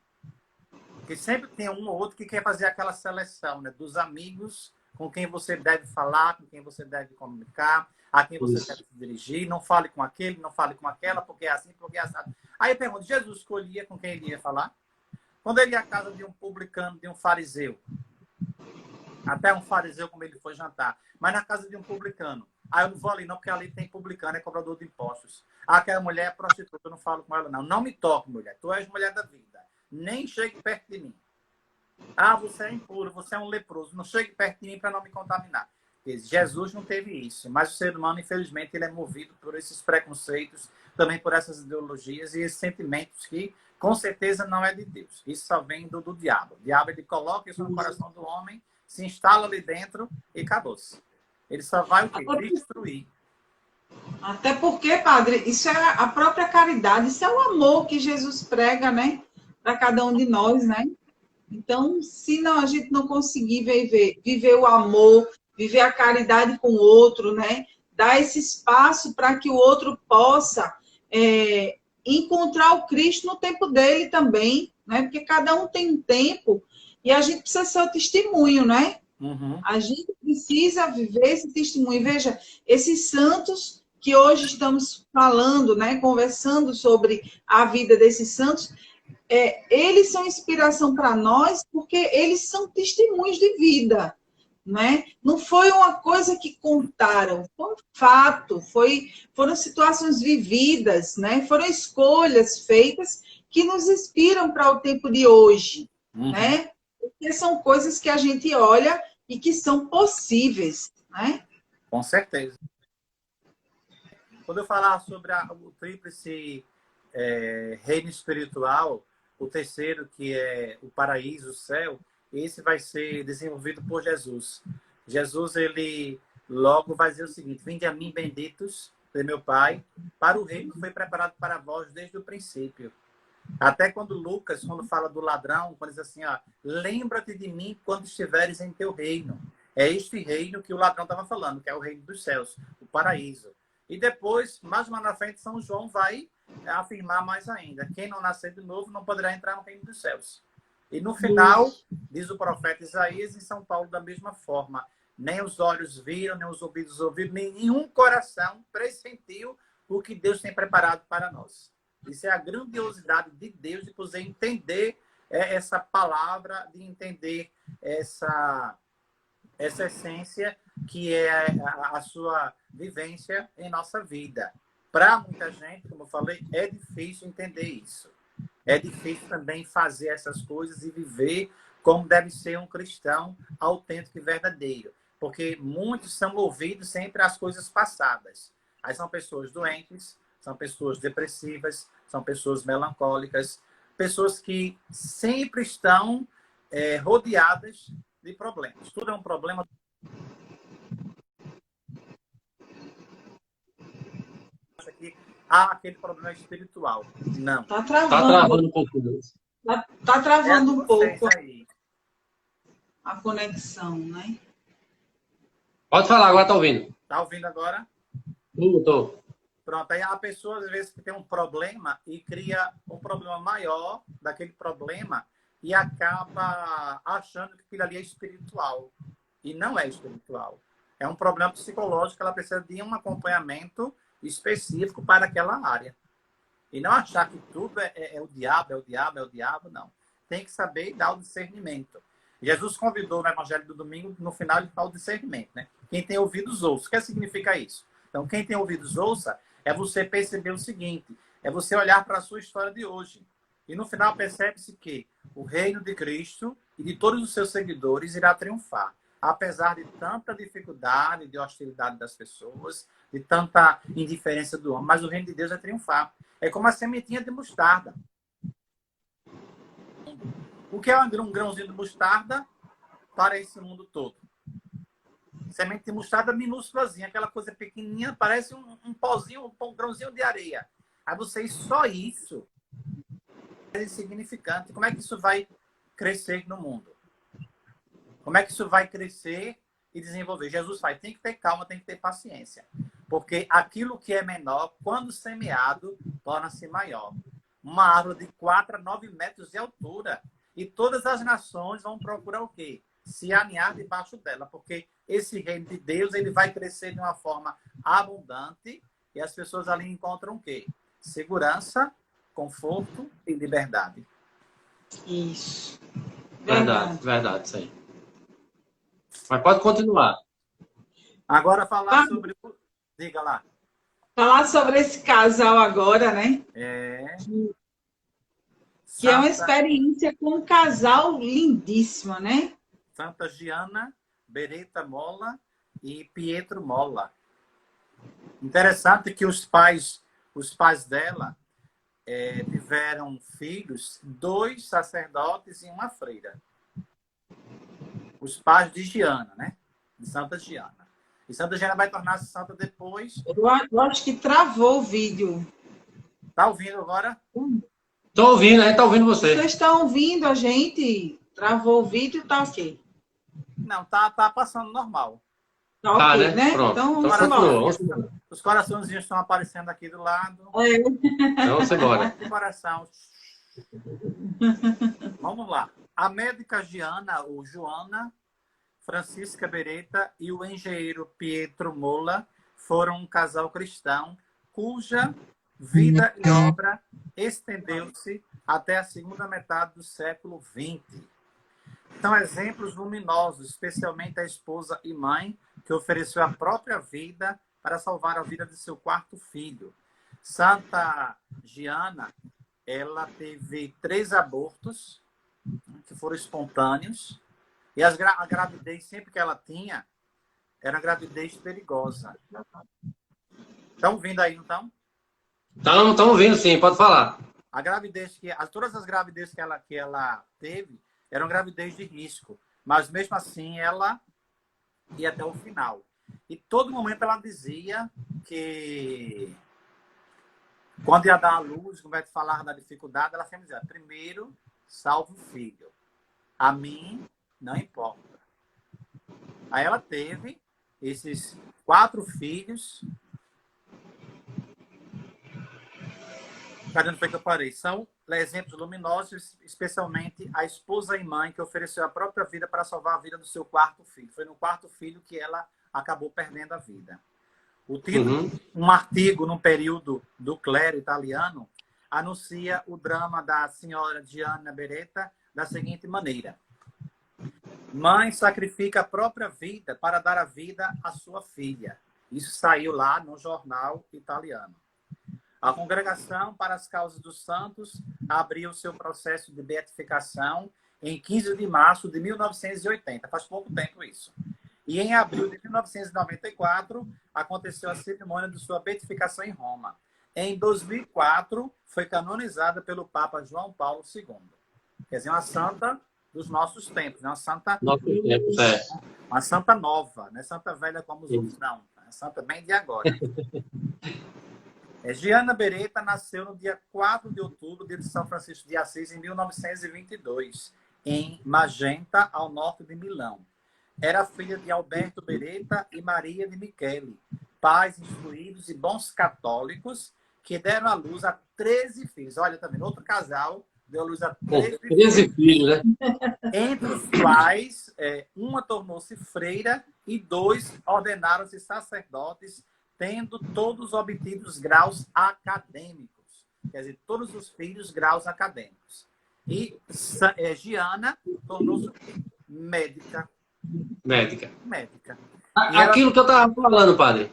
Porque sempre tem um ou outro que quer fazer aquela seleção, né, dos amigos com quem você deve falar, com quem você deve comunicar, a quem você deve se dirigir. Não fale com aquele, não fale com aquela, porque é assim, porque é assim. Aí eu pergunto, Jesus escolhia com quem ele ia falar? Quando ele ia à casa de um publicano, de um fariseu, até um fariseu como ele foi jantar, mas na casa de um publicano, eu não vou ali não, porque ali tem publicano, é cobrador de impostos. Aquela mulher é prostituta, eu não falo com ela não. Não me toque, mulher, tu és mulher da vida. Nem chegue perto de mim. Você é impuro, você é um leproso. Não chegue perto de mim para não me contaminar. Jesus não teve isso. Mas o ser humano, infelizmente, ele é movido por esses preconceitos, também por essas ideologias e esses sentimentos que, com certeza, não é de Deus. Isso só vem do diabo. O diabo, ele coloca isso no coração do homem, se instala ali dentro e acabou-se. Ele só vai o quê? Destruir. Até porque, padre, isso é a própria caridade, isso é o amor que Jesus prega, né? Para cada um de nós, né? Então, se não, a gente não conseguir viver o amor, viver a caridade com o outro, né? Dar esse espaço para que o outro possa encontrar o Cristo no tempo dele também, né? Porque cada um tem um tempo e a gente precisa ser o testemunho, né? Uhum. A gente precisa viver esse testemunho. Veja, esses santos que hoje estamos falando, né? Conversando sobre a vida desses santos, eles são inspiração para nós porque eles são testemunhos de vida, né? Não foi uma coisa que contaram, foi um fato, foram situações vividas, né? Foram escolhas feitas que nos inspiram para o tempo de hoje, né? Porque são coisas que a gente olha e que são possíveis, né? Com certeza. Quando eu falar sobre o tríplice reino espiritual, o terceiro, que é o paraíso, o céu, esse vai ser desenvolvido por Jesus. Jesus, ele Logo vai dizer o seguinte: vinde a mim, benditos de meu Pai, para o reino que foi preparado para vós desde o princípio. Até quando Lucas, quando fala do ladrão, quando diz assim, ó, lembra-te de mim quando estiveres em teu reino. É este reino que o ladrão estava falando, que é o reino dos céus, o paraíso. E depois, mais lá na frente, São João vai afirmar mais ainda: quem não nascer de novo não poderá entrar no reino dos céus. E no final, diz o profeta Isaías, em São Paulo, da mesma forma: nem os olhos viram, nem os ouvidos ouviram, nem nenhum coração pressentiu o que Deus tem preparado para nós. Isso é a grandiosidade de Deus, de poder entender essa palavra, de entender essa essência que é a sua vivência em nossa vida. Para muita gente, como eu falei, é difícil entender isso. É difícil também fazer essas coisas e viver como deve ser um cristão autêntico e verdadeiro. Porque muitos são movidos sempre às coisas passadas. Aí são pessoas doentes, são pessoas depressivas, são pessoas melancólicas, pessoas que sempre estão rodeadas de problemas. Tudo é um problema. Aquele problema espiritual. Não. Tá Tá travando um pouco. Tá travando um pouco aí a conexão, né? Pode falar, agora tá ouvindo. Tá ouvindo agora? Tô. Pronto, aí a pessoa às vezes tem um problema e cria um problema maior daquele problema e acaba achando que aquilo ali é espiritual. E não é espiritual. É um problema psicológico, ela precisa de um acompanhamento específico para aquela área. E não achar que tudo é o diabo, é o diabo, é o diabo, não. Tem que saber dar o discernimento. Jesus convidou no Evangelho do Domingo, no final ele fala o discernimento, né? Quem tem ouvidos, ouça. O que significa isso? Então, quem tem ouvidos, ouça, é você perceber o seguinte, é você olhar para a sua história de hoje. E no final percebe-se que o reino de Cristo e de todos os seus seguidores irá triunfar. Apesar de tanta dificuldade, de hostilidade das pessoas, de tanta indiferença do homem, mas o reino de Deus vai triunfar. É como a sementinha de mostarda. O que é um grãozinho de mostarda para esse mundo todo? Semente de mostarda minúsculazinha, aquela coisa pequenininha, parece um pozinho, um grãozinho de areia. Aí vocês, só isso é insignificante. Como é que isso vai crescer no mundo? Como é que isso vai crescer e desenvolver? Jesus fala, tem que ter calma, tem que ter paciência. Porque aquilo que é menor, quando semeado, torna-se maior. Uma árvore de 4 a 9 metros de altura. E todas as nações vão procurar o quê? Se aninhar debaixo dela. Porque esse reino de Deus, ele vai crescer de uma forma abundante e as pessoas ali encontram o quê? Segurança, conforto e liberdade. Isso. Verdade, isso aí. Mas pode continuar. Agora falar sobre... Diga lá. Falar sobre esse casal agora, né? Que é uma experiência com um casal lindíssima, né? Santa Giana Beretta Molla e Pietro Molla. Interessante que os pais dela tiveram filhos, 2 sacerdotes e uma freira. Os pais de Giana, né? De Santa Giana. E Santa Giana vai tornar-se santa depois. Eu acho que travou o vídeo. Tá ouvindo agora? Tô ouvindo, a gente tá ouvindo você. Vocês estão ouvindo a gente? Travou o vídeo, tá ok. Não, tá passando normal. Tá ok, né? Pronto. Então vamos embora. Os coraçõezinhos estão aparecendo aqui do lado. Então vamos embora. Coração. Vamos lá. A médica Giana, ou Joana, Francisca Beretta e o engenheiro Pietro Molla foram um casal cristão cuja vida e obra estendeu-se até a segunda metade do século XX. São exemplos luminosos, especialmente a esposa e mãe, que ofereceu a própria vida para salvar a vida de seu 4º filho. Santa Giana, ela teve 3 abortos, que foram espontâneos, e a gravidez, sempre que ela tinha, era uma gravidez perigosa. Estão ouvindo aí, então? Estamos ouvindo, sim, pode falar. A gravidez todas as gravidezes que ela teve eram gravidez de risco, mas mesmo assim ela ia até o final. E todo momento ela dizia que quando ia dar a luz, quando vai falar da dificuldade, ela sempre dizia, primeiro, salve o filho. A mim, não importa. Aí ela teve esses 4 filhos. Cadê onde foi que eu parei? São exemplos luminosos, especialmente a esposa e mãe que ofereceu a própria vida para salvar a vida do seu 4º filho. Foi no 4º filho que ela acabou perdendo a vida. O título, um artigo num período do clero italiano, anuncia o drama da senhora Gianna Beretta da seguinte maneira. Mãe sacrifica a própria vida para dar a vida à sua filha. Isso saiu lá no jornal italiano. A Congregação para as Causas dos Santos abriu seu processo de beatificação em 15 de março de 1980. Faz pouco tempo isso. E em abril de 1994, aconteceu a cerimônia de sua beatificação em Roma. Em 2004, foi canonizada pelo Papa João Paulo II. Quer dizer, uma santa dos nossos tempos, né? Uma santa nova, não é santa velha como os outros, não. É uma santa bem de agora. Gianna Beretta nasceu no dia 4 de outubro de São Francisco de Assis, em 1922, em Magenta, ao norte de Milão. Era filha de Alberto Beretta e Maria de Michele, pais instruídos e bons católicos que deram à luz a 13 filhos. Olha, também, outro casal deu à luz a 13 filhos, né? Entre os quais, uma tornou-se freira e 2 ordenaram-se sacerdotes, tendo todos obtidos graus acadêmicos. Quer dizer, todos os filhos graus acadêmicos. E Gianna tornou-se médica. Médica. Aquilo que eu estava falando, padre,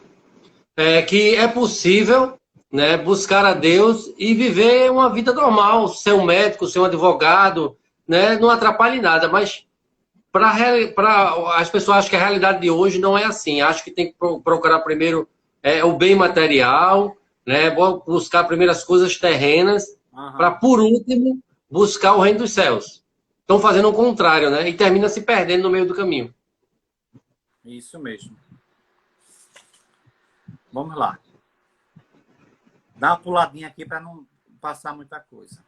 é que é possível, né, buscar a Deus e viver uma vida normal, ser um médico, ser um advogado, né, não atrapalha em nada, mas as pessoas acham que a realidade de hoje não é assim. Acho que tem que procurar primeiro o bem material, né, buscar primeiro as coisas terrenas, para, por último, buscar o reino dos céus. Estão fazendo o contrário, né, e termina se perdendo no meio do caminho. Isso mesmo. Vamos lá. Dá uma puladinha aqui para não passar muita coisa.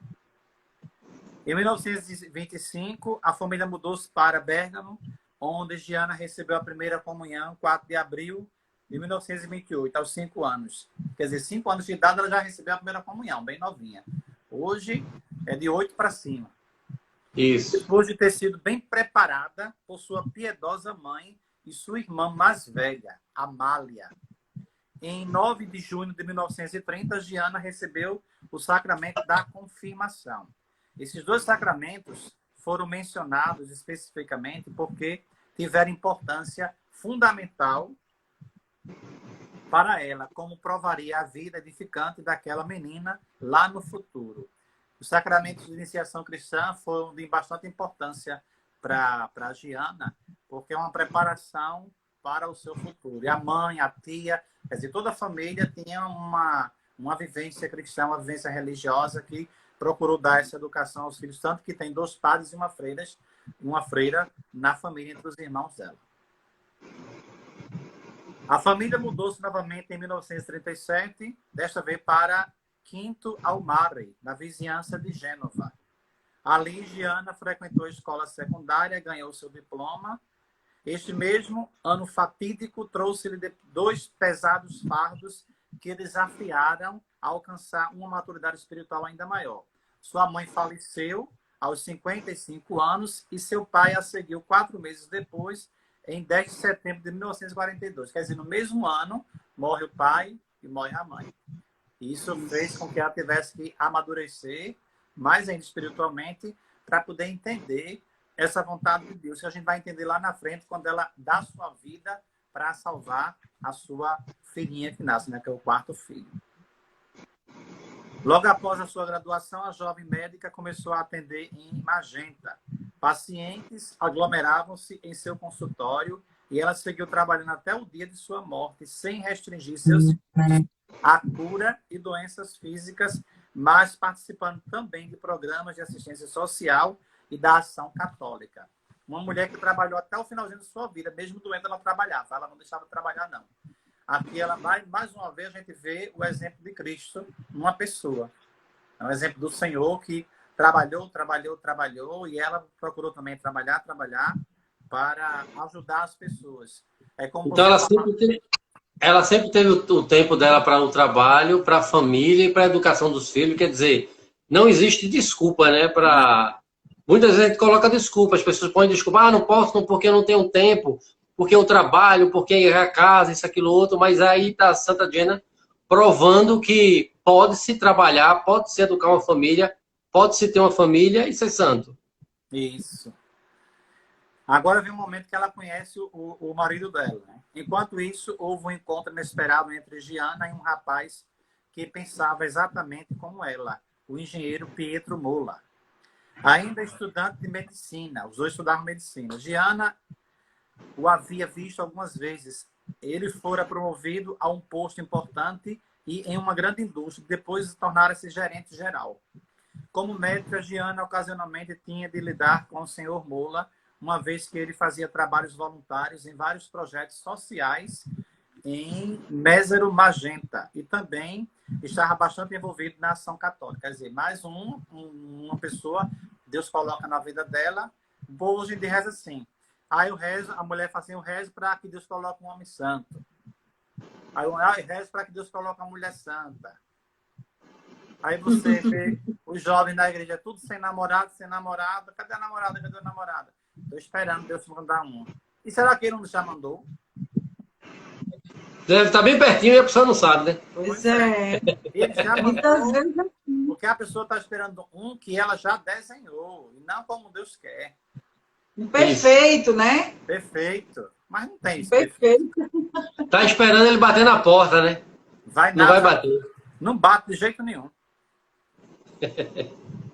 Em 1925, a família mudou-se para Bérgamo, onde Gianna recebeu a primeira comunhão, 4 de abril de 1928, aos 5 anos. Quer dizer, 5 anos de idade ela já recebeu a primeira comunhão, bem novinha. Hoje é de 8 para cima. Isso. Depois de ter sido bem preparada por sua piedosa mãe e sua irmã mais velha, Amália. Em 9 de junho de 1930, Gianna recebeu o sacramento da confirmação. Esses 2 sacramentos foram mencionados especificamente porque tiveram importância fundamental para ela, como provaria a vida edificante daquela menina lá no futuro. Os sacramentos de iniciação cristã foram de bastante importância para Gianna, porque é uma preparação para o seu futuro. E a mãe, a tia, quer dizer, toda a família tinha uma vivência cristã, uma vivência religiosa que procurou dar essa educação aos filhos, tanto que tem 2 padres e uma freira na família entre os irmãos dela. A família mudou-se novamente em 1937, desta vez para Quinto ao Mare, na vizinhança de Gênova. Ali, Gianna frequentou a escola secundária, ganhou seu diploma. Este mesmo ano fatídico trouxe-lhe 2 pesados fardos que desafiaram a alcançar uma maturidade espiritual ainda maior. Sua mãe faleceu aos 55 anos e seu pai a seguiu 4 meses depois, em 10 de setembro de 1942. Quer dizer, no mesmo ano, morre o pai e morre a mãe. Isso fez com que ela tivesse que amadurecer, mais ainda espiritualmente, para poder entender essa vontade de Deus, que a gente vai entender lá na frente, quando ela dá sua vida para salvar a sua filhinha que nasce, né, que é o 4º filho. Logo após a sua graduação, a jovem médica começou a atender em Magenta. Pacientes aglomeravam-se em seu consultório e ela seguiu trabalhando até o dia de sua morte, sem restringir seus a cura e doenças físicas, mas participando também de programas de assistência social e da ação católica. Uma mulher que trabalhou até o finalzinho da sua vida, mesmo doente, ela trabalhava. Ela não deixava de trabalhar, não. Aqui, ela mais uma vez, a gente vê o exemplo de Cristo numa pessoa. É um exemplo do Senhor que trabalhou, e ela procurou também trabalhar para ajudar as pessoas. É como Então, ela sempre teve o tempo dela para o trabalho, para a família e para a educação dos filhos. Quer dizer, não existe desculpa, né? Muitas vezes a gente coloca desculpa, as pessoas põem desculpa, não posso porque eu não tenho tempo, porque eu trabalho, porque é a casa, isso, aquilo, outro. Mas aí está a Santa Diana provando que pode-se trabalhar, pode-se educar uma família, pode-se ter uma família e ser santo. Isso. Agora vem um momento que ela conhece o marido dela. Né? Enquanto isso, houve um encontro inesperado entre Giana e um rapaz que pensava exatamente como ela, o engenheiro Pietro Mola. Ainda estudante de medicina, os dois estudavam medicina. Giana o havia visto algumas vezes. Ele fora promovido a um posto importante e em uma grande indústria, depois tornara-se gerente geral. Como médica, Giana ocasionalmente tinha de lidar com o senhor Mola, uma vez que ele fazia trabalhos voluntários em vários projetos sociais em Mésero Magenta e também estava bastante envolvido na ação católica. Quer dizer, mais uma pessoa, Deus coloca na vida dela. O povo hoje em dia reza assim. Aí eu rezo, a mulher fala assim, eu rezo para que Deus coloque um homem santo. Aí eu rezo para que Deus coloque uma mulher santa. Aí você vê os jovens da igreja, tudo sem namorado, sem namorada. Cadê a namorada? Cadê a namorada? Estou esperando Deus mandar um. E será que ele não já mandou? Deve estar bem pertinho e a pessoa não sabe, né? Pois é. Ele já mandou, porque a pessoa está esperando um que ela já desenhou, e não como Deus quer. Perfeito, né? Perfeito. Mas não tem isso. Perfeito. Tá esperando ele bater na porta, né? Não vai bater. Não bate de jeito nenhum.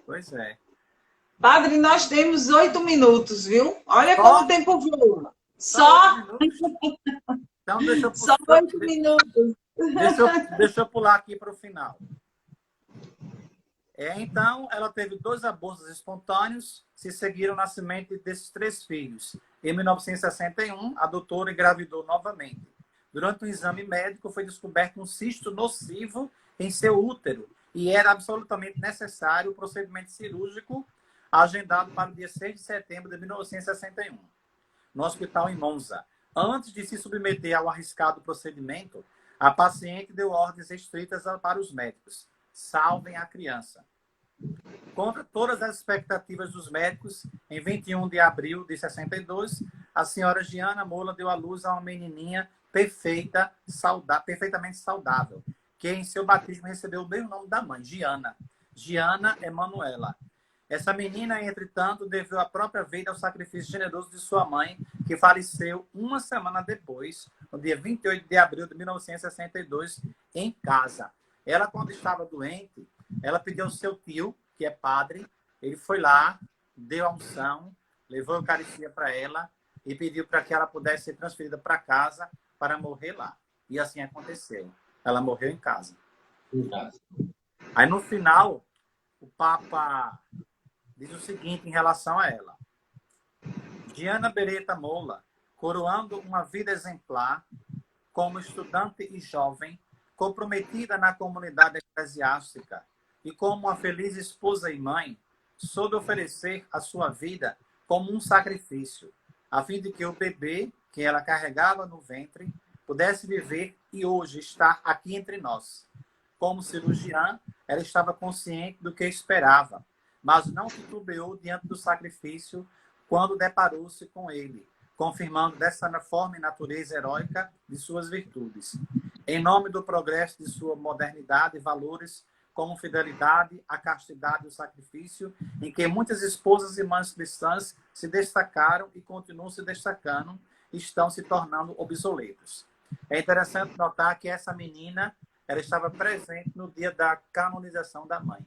Pois é. Padre, nós temos 8 minutos, viu? Olha como o tempo voa. Só? Então, deixa eu Só 8 minutos. Deixa eu pular aqui para o final. Então, ela teve 2 abortos espontâneos, se seguiram o nascimento desses 3 filhos. Em 1961, a doutora engravidou novamente. Durante um exame médico, foi descoberto um cisto nocivo em seu útero e era absolutamente necessário o procedimento cirúrgico agendado para o dia 6 de setembro de 1961, no hospital em Monza. Antes de se submeter ao arriscado procedimento, a paciente deu ordens estritas para os médicos. Salvem a criança. Contra todas as expectativas dos médicos, em 21 de abril de 62, a senhora Giana Mola deu à luz a uma menininha perfeitamente saudável, que em seu batismo recebeu o mesmo nome da mãe, Giana Emanuela. Essa menina, entretanto, deveu a própria vida ao sacrifício generoso de sua mãe, que faleceu uma semana depois, no dia 28 de abril de 1962, em casa. Ela, quando estava doente, ela pediu ao seu tio, que é padre, ele foi lá, deu a unção, levou a Eucaristia para ela e pediu para que ela pudesse ser transferida para casa para morrer lá. E assim aconteceu. Ela morreu em casa. Aí, no final, o Papa diz o seguinte em relação a ela. Giana Beretta Mola, coroando uma vida exemplar, como estudante e jovem, comprometida na comunidade eclesiástica e como uma feliz esposa e mãe, soube oferecer a sua vida como um sacrifício, a fim de que o bebê que ela carregava no ventre pudesse viver e hoje estar aqui entre nós. Como cirurgiã, ela estava consciente do que esperava, mas não titubeou diante do sacrifício quando deparou-se com ele, confirmando dessa forma e natureza heróica de suas virtudes. Em nome do progresso de sua modernidade e valores, como fidelidade, a castidade e o sacrifício, em que muitas esposas e mães cristãs se destacaram e continuam se destacando, estão se tornando obsoletos. É interessante notar que essa menina, ela estava presente no dia da canonização da mãe.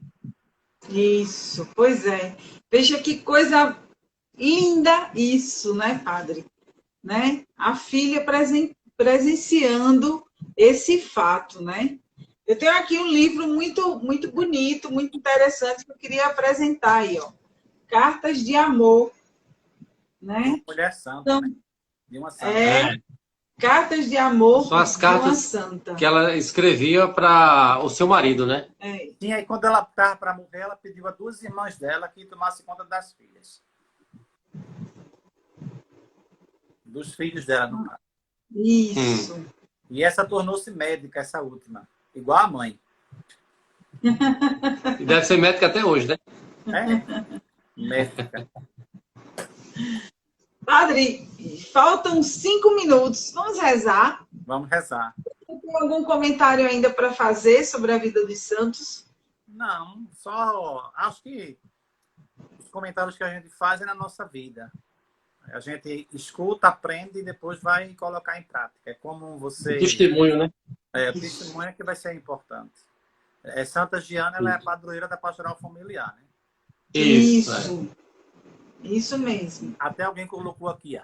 Isso, pois é. Veja que coisa linda isso, né, padre? Né? A filha presenciando esse fato, né? Eu tenho aqui um livro muito, muito bonito, muito interessante, que eu queria apresentar aí, ó. Cartas de Amor, né? Uma mulher santa, Então, né? De uma santa. Cartas de amor São as de uma cartas santa. que ela escrevia para o seu marido, né? E aí, quando ela estava para morrer, ela pediu a 2 irmãs dela que tomassem conta das filhas. Dos filhos dela, no caso. Isso. E essa tornou-se médica, essa última. Igual a mãe. E deve ser médica até hoje, né? Médica. Padre, faltam 5 minutos. Vamos rezar? Vamos rezar. Tem algum comentário ainda para fazer sobre a vida dos santos? Não, só acho que os comentários que a gente faz é na nossa vida. A gente escuta, aprende e depois vai colocar em prática. É como você... Testemunho, né? O testemunho é que vai ser importante. Santa Giana, ela é a padroeira da pastoral familiar, né? Isso mesmo. Até alguém colocou aqui, ó.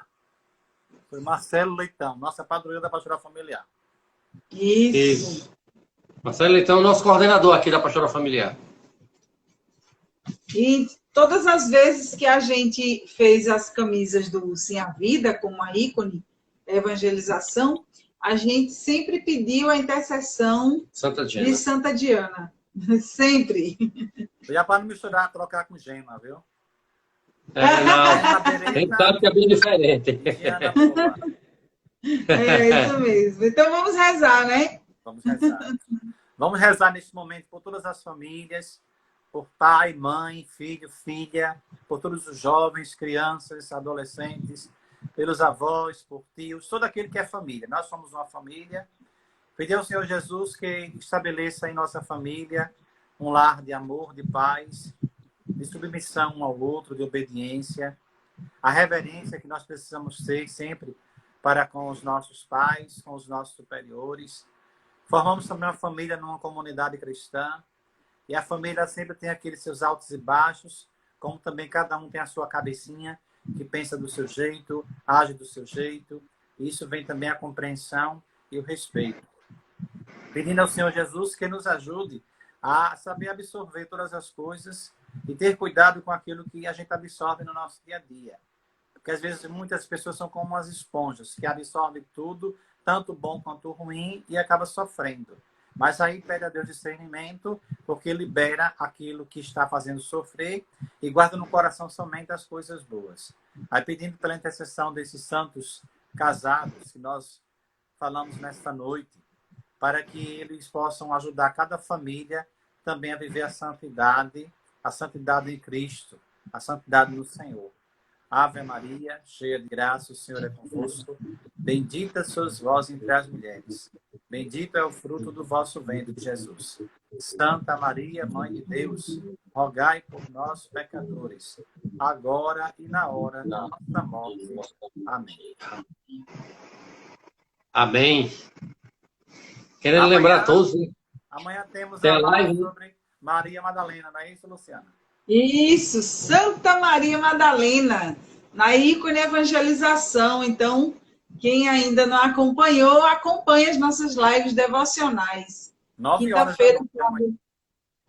Foi Marcelo Leitão, nossa padroeira da pastoral familiar. Isso. Marcelo Leitão é o nosso coordenador aqui da pastoral familiar. E todas as vezes que a gente fez as camisas do Sim à Vida, como a ícone da evangelização, a gente sempre pediu a intercessão de Santa Diana. Sempre. Já para não misturar, trocar com gema, viu? Não. A gente sabe que é bem diferente. Isso mesmo. Então vamos rezar, né? Vamos rezar. Vamos rezar neste momento por todas as famílias, por pai, mãe, filho, filha, por todos os jovens, crianças, adolescentes, pelos avós, por tios, todo aquele que é família. Nós somos uma família. Pedir ao Senhor Jesus que estabeleça em nossa família um lar de amor, de paz, de submissão um ao outro, de obediência, a reverência que nós precisamos ter sempre para com os nossos pais, com os nossos superiores. Formamos também uma família numa comunidade cristã, e a família sempre tem aqueles seus altos e baixos, como também cada um tem a sua cabecinha, que pensa do seu jeito, age do seu jeito. E isso vem também a compreensão e o respeito. Pedindo ao Senhor Jesus que nos ajude a saber absorver todas as coisas e ter cuidado com aquilo que a gente absorve no nosso dia a dia. Porque às vezes muitas pessoas são como umas esponjas, que absorvem tudo, tanto bom quanto ruim, e acaba sofrendo. Mas aí pede a Deus discernimento, porque libera aquilo que está fazendo sofrer e guarda no coração somente as coisas boas. Aí pedindo pela intercessão desses santos casados que nós falamos nesta noite, para que eles possam ajudar cada família também a viver a santidade em Cristo, a santidade no Senhor. Ave Maria, cheia de graça, o Senhor é convosco. Bendita sois vós entre as mulheres. Bendito é o fruto do vosso ventre, Jesus. Santa Maria, Mãe de Deus, rogai por nós, pecadores, agora e na hora da nossa morte. Amém. Amém. Querendo lembrar a todos... Amanhã temos a live sobre Maria Madalena, não é isso, Luciana? Isso, Santa Maria Madalena, na ícone evangelização. Então, quem ainda não acompanhou, acompanhe as nossas lives devocionais. 9 horas.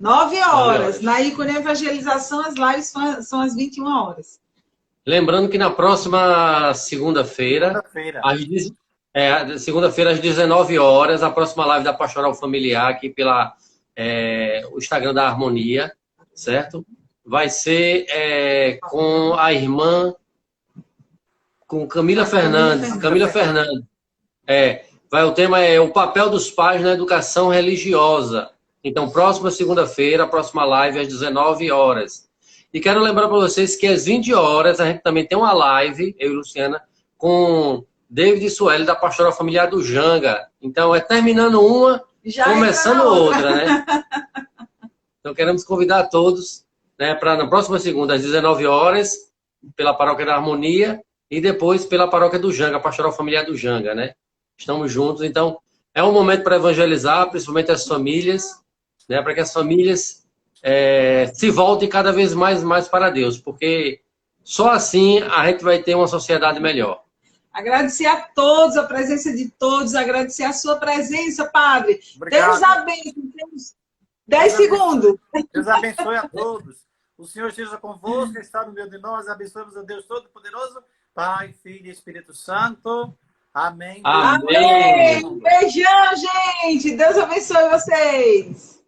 9 horas. Na ícone evangelização, as lives são às 21 horas. Lembrando que na próxima segunda-feira, às 19 horas, a próxima live da Pastoral Familiar, aqui pela o Instagram da Harmonia, certo? Vai ser com a irmã, com Camila Fernandes. Camila Fernandes. O tema é o papel dos pais na educação religiosa. Então, próxima segunda-feira, a próxima live às 19 horas. E quero lembrar para vocês que às 20 horas a gente também tem uma live, eu e Luciana, com David e Sueli, da Pastoral Familiar do Janga. Então, terminando uma, já começando outra, né? Então, queremos convidar todos, né, para na próxima segunda, às 19 horas, pela Paróquia da Harmonia, e depois pela Paróquia do Janga, a Pastoral Familiar do Janga, né? Estamos juntos, então, é um momento para evangelizar, principalmente as famílias, né, para que as famílias se voltem cada vez mais para Deus, porque só assim a gente vai ter uma sociedade melhor. Agradecer a todos, a presença de todos, agradecer a sua presença, Padre. Obrigado. Deus abençoe. Temos 10 segundos. Deus abençoe a todos. O Senhor esteja convosco, está no meio de nós. Abençoemos a Deus Todo-Poderoso, Pai, Filho e Espírito Santo. Amém. Amém. Amém. Beijão, gente. Deus abençoe vocês.